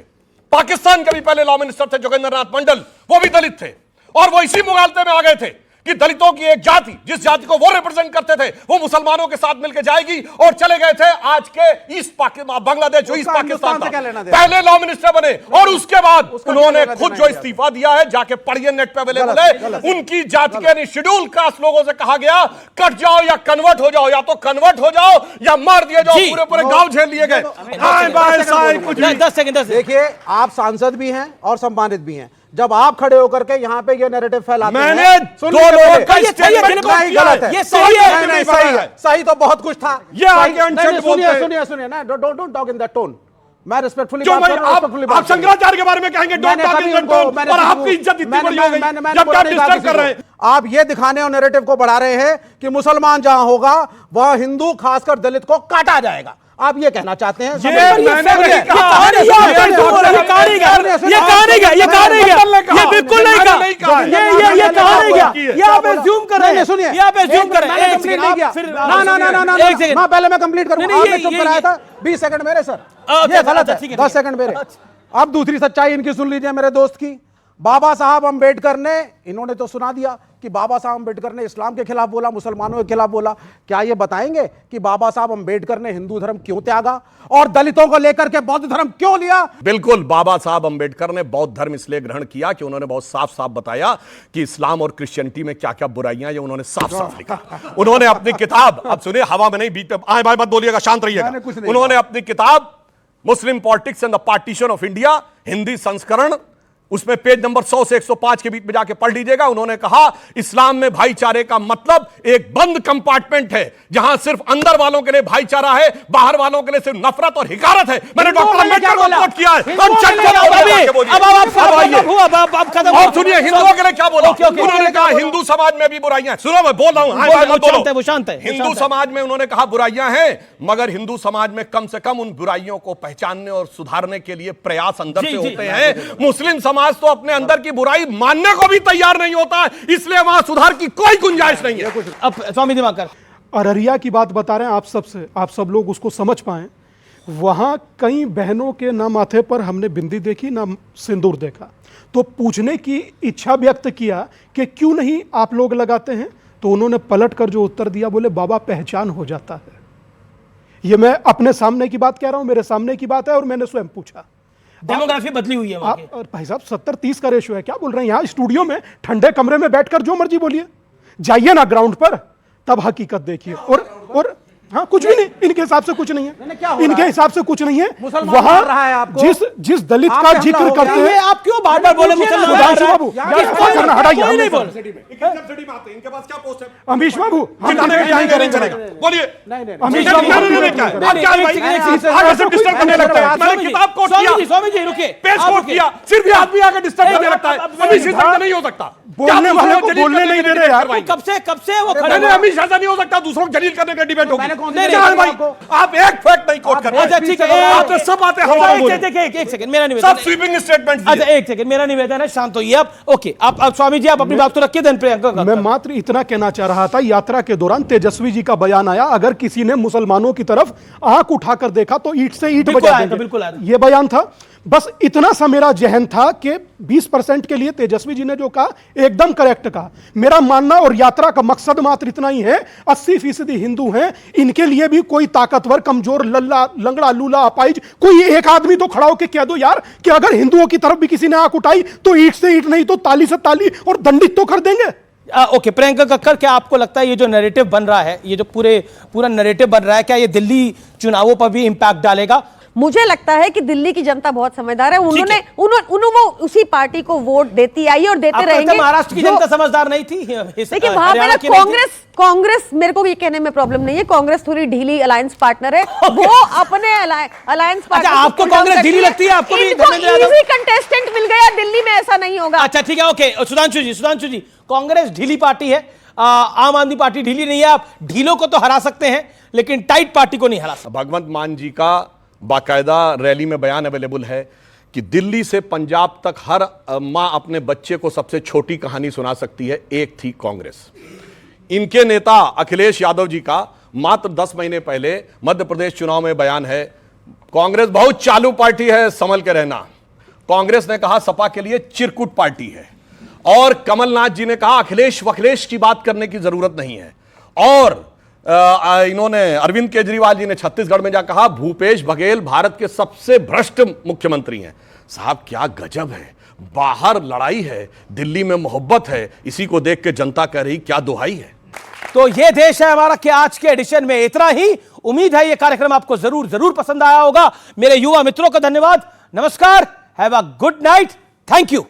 Speaker 2: पाकिस्तान के भी पहले लॉ मिनिस्टर थे जोगिंदरनाथ मंडल, वो भी दलित थे। और वो इसी मुगालते में आ गए थे कि दलितों की एक जाति, जिस जाति को वो रिप्रेजेंट करते थे, वो मुसलमानों के साथ मिलकर जाएगी, और चले गए थे आज के ईस्ट पाकिस्तान, बांग्लादेश जो ईस्ट पाकिस्तान था, पहले लॉ मिनिस्टर बने। और उसके बाद उन्होंने खुद जो इस्तीफा दिया है, जाके पढ़िए, नेट पे अवेलेबल है। उनकी जाति के यानी शेड्यूल कास्ट लोगों से कहा गया कट जाओ या कन्वर्ट हो जाओ, या तो कन्वर्ट हो जाओ या मार दिए जाओ। पूरे पूरे गांव झेल लिए गए।
Speaker 1: 10 सेकंड।
Speaker 12: देखिए, आप सांसद भी हैं और सम्मानित भी हैं। जब आप खड़े होकर के यहाँ पे ये नैरेटिव फैलाते हैं,
Speaker 2: मैंने दो लोगों का स्टेटमेंट
Speaker 12: नहीं, गलत है।
Speaker 1: ये सही है,
Speaker 12: नहीं, सही है। सही तो बहुत कुछ था।
Speaker 2: ये आगे अनचेक बोलते हैं।
Speaker 12: सुनिए ना, don't talk in that tone. मैं रिस्पेक्टफुली
Speaker 2: बात कर रहा हूं। आप शंकराचार्य के बारे में कहेंगे don't talk in that tone, और आपकी इज्जत इतनी बड़ी हो गई जब आप डिस्टर्ब कर रहे हैं।
Speaker 12: आप ये दिखाने और नैरेटिव को बढ़ा रहे हैं कि मुसलमान जहां होगा वह हिंदू खासकर दलित को काटा जाएगा। आप ये कहना चाहते हैं?
Speaker 1: ये बिल्कुल नहीं कहा, ये कहा नहीं गया। ये आप एज्यूम कर रहे हैं।
Speaker 12: सुनिए,
Speaker 1: ये आप एज्यूम कर रहे हैं।
Speaker 12: ना, पहले मैं कंप्लीट करूंगा। आपने चुप कराया था 20 सेकंड मेरे सर, ये गलत है। 10 सेकंड मेरे। अब दूसरी सच्चाई इनकी सुन लीजिए मेरे दोस्त की। बाबा साहब अंबेडकर ने, इन्होंने तो सुना दिया कि बाबा साहब अंबेडकर ने इस्लाम के खिलाफ बोला, मुसलमानों के खिलाफ बोला। क्या ये बताएंगे कि बाबा साहब अंबेडकर ने हिंदू धर्म क्यों त्यागा और दलितों को लेकर के बौद्ध धर्म क्यों लिया?
Speaker 2: बिल्कुल, बाबा साहब अंबेडकर ने बौद्ध धर्म इसलिए ग्रहण किया कि उन्होंने बहुत साफ साफ बताया कि इस्लाम और क्रिश्चियनिटी में क्या क्या बुराइयां, ये उन्होंने साफ साफ लिखा। उन्होंने अपनी किताब, अब सुनिए, हवा में नहीं बीच पे आए बाय मत बोलिएगा, शांत रहिएगा। उन्होंने अपनी किताब Muslim politics and the partition of India, Hindi संस्करण, उसमें पेज नंबर 100 से 105 के बीच में जाके पढ़ लीजिएगा। उन्होंने कहा इस्लाम में भाईचारे का मतलब एक बंद कंपार्टमेंट है जहां सिर्फ अंदर वालों के लिए भाईचारा है, बाहर वालों के लिए सिर्फ नफरत और हिकारत है। मैंने डॉक्टर अम्बेडकर को कोट किया है। और सुनिए हिंदुओं के लिए क्या बोला। उन्होंने कहा हिंदू समाज में भी बुराइयां। सुनो, मैं बोल रहा हूं,
Speaker 1: शांत है।
Speaker 2: हिंदू समाज में उन्होंने कहा बुराइयां हैं, मगर हिंदू समाज में कम से कम उन बुराइयों को पहचानने और सुधारने के लिए प्रयास अंदर से होते हैं। मुस्लिम समाज तो अपने अंदर की बुराई मानने को भी तैयार नहीं होता है, इसलिए वहां सुधार की कोई गुंजाइश नहीं है।
Speaker 1: अब स्वामी दिवाकर,
Speaker 5: अररिया की बात बता रहे हैं आप सबसे, आप सब लोग उसको समझ पाएं। वहां कई बहनों के ना माथे पर हमने बिंदी देखी ना सिंदूर देखा, तो पूछने की इच्छा व्यक्त किया कि क्यों नहीं आप लोग लगाते हैं, तो उन्होंने पलट कर जो उत्तर दिया, बोले बाबा पहचान हो जाता है। ये मैं अपने सामने की बात कह रहा हूं, मेरे सामने की बात है और मैंने स्वयं पूछा।
Speaker 1: डेमोग्राफी बदली हुई है
Speaker 5: आप, और भाई साहब 70-30 का रेशियो है, क्या बोल रहे हैं? यहाँ स्टूडियो में ठंडे कमरे में बैठकर जो मर्जी बोलिए, जाइए ना ग्राउंड पर, तब हकीकत देखिए। और हाँ, कुछ भी नहीं, इनके हिसाब से कुछ नहीं है, इनके हिसाब से कुछ नहीं है। वहां जिस दलित का जिक्र करते हैं,
Speaker 1: आप क्यों बार बार बोले मुसलमान?
Speaker 5: बाबू हटाइए,
Speaker 2: इनके पास क्या पोस्ट है?
Speaker 5: अमीश बाबू, हम क्या करेंगे?
Speaker 2: बोलिए।
Speaker 5: अमीश बाबू,
Speaker 2: करने लगता है। मैंने किताब कोट किया,
Speaker 1: स्वामी जी रुके,
Speaker 2: पेज कोट किया, सिर्फ आदमी आकर डिस्टर्ब करने लगता है। अमीश शाह नहीं हो सकता,
Speaker 5: बोलने वाले को बोलने नहीं दे रहे यार।
Speaker 1: कब से वो खड़े?
Speaker 2: अमीश शाह नहीं हो सकता, दूसरों को जलील करने का डिबेट होगा।
Speaker 1: नहीं
Speaker 2: भाई, आप एक फैक्ट नहीं कोट कर रहे।
Speaker 1: अच्छा ठीक है,
Speaker 2: आपने सब बातें हवा में बोले।
Speaker 1: देखिए एक सेकंड, मेरा निवेदन,
Speaker 2: सब स्वीपिंग स्टेटमेंट।
Speaker 1: अच्छा एक सेकंड, मेरा निवेदन है, शांत होइए आप। ओके, आप स्वामी जी, आप अपनी बात तो रखिए, देन प्रियंका।
Speaker 5: मैं मात्र इतना कहना चाह रहा था, यात्रा के दौरान तेजस्वी जी का बयान आया, अगर किसी ने मुसलमानों की तरफ आंख उठाकर देखा तो ईंट से ईंट बजा देंगे,
Speaker 1: बिल्कुल
Speaker 5: ये बयान था। बस इतना सा मेरा जहन था कि 20% के लिए तेजस्वी जी ने जो कहा एकदम करेक्ट कहा। मेरा मानना और यात्रा का मकसद मात्र इतना ही है, 80% हिंदू हैं, इनके लिए भी कोई ताकतवर, कमजोर, लल्ला, लंगड़ा, लूला, अपाइज कोई एक आदमी तो खड़ा होकर कह दो यार कि अगर हिंदुओं की तरफ भी किसी ने आंख उठाई तो ईंट से ईंट नहीं तो ताली से ताली और दंडित तो कर देंगे।
Speaker 1: ओके, प्रियंका कक्कड़, क्या आपको लगता है ये जो नैरेटिव बन रहा है, ये जो पूरा नैरेटिव बन रहा है, क्या ये दिल्ली चुनावों पर भी इंपैक्ट डालेगा?
Speaker 3: मुझे लगता है कि दिल्ली की जनता बहुत समझदार है। उन्होंने वो उसी पार्टी को वोट देती आई और देते रहेंगे।
Speaker 1: महाराष्ट्र की जनता समझदार नहीं थी?
Speaker 3: देखिए वहां पे ना कांग्रेस, मेरे को ये कहने में प्रॉब्लम नहीं है, कांग्रेस थोड़ी ढीली अलायंस पार्टनर है। वो अपने अलायंस पार्टनर।
Speaker 1: आपको कांग्रेस ढीली लगती है? आपको भी
Speaker 3: इजी कंटेस्टेंट मिल गया, दिल्ली में ऐसा नहीं होगा।
Speaker 1: अच्छा ठीक है, ओके। सुधांशु जी, कांग्रेस ढीली पार्टी है, आम आदमी पार्टी ढीली नहीं है। आप ढीलों को तो हरा सकते हैं लेकिन टाइट पार्टी को नहीं हरा सकते।
Speaker 2: भगवंत मान जी का बाकायदा रैली में बयान अवेलेबल है कि दिल्ली से पंजाब तक हर मां अपने बच्चे को सबसे छोटी कहानी सुना सकती है, एक थी कांग्रेस। इनके नेता अखिलेश यादव जी का मात्र 10 महीने पहले मध्य प्रदेश चुनाव में बयान है, कांग्रेस बहुत चालू पार्टी है, संभल के रहना। कांग्रेस ने कहा सपा के लिए चिरकुट पार्टी है, और कमलनाथ जी ने कहा अखिलेश वखिलेश की बात करने की जरूरत नहीं है। और इन्होंने अरविंद केजरीवाल जी ने छत्तीसगढ़ में जाकर कहा भूपेश बघेल भारत के सबसे भ्रष्ट मुख्यमंत्री हैं। साहब क्या गजब है, बाहर लड़ाई है, दिल्ली में मोहब्बत है, इसी को देख के जनता कह रही क्या दुहाई है।
Speaker 1: तो ये देश है हमारा के आज के एडिशन में इतना ही। उम्मीद है ये कार्यक्रम आपको जरूर पसंद आया होगा। मेरे युवा मित्रों को धन्यवाद, नमस्कार, have a good night, thank you.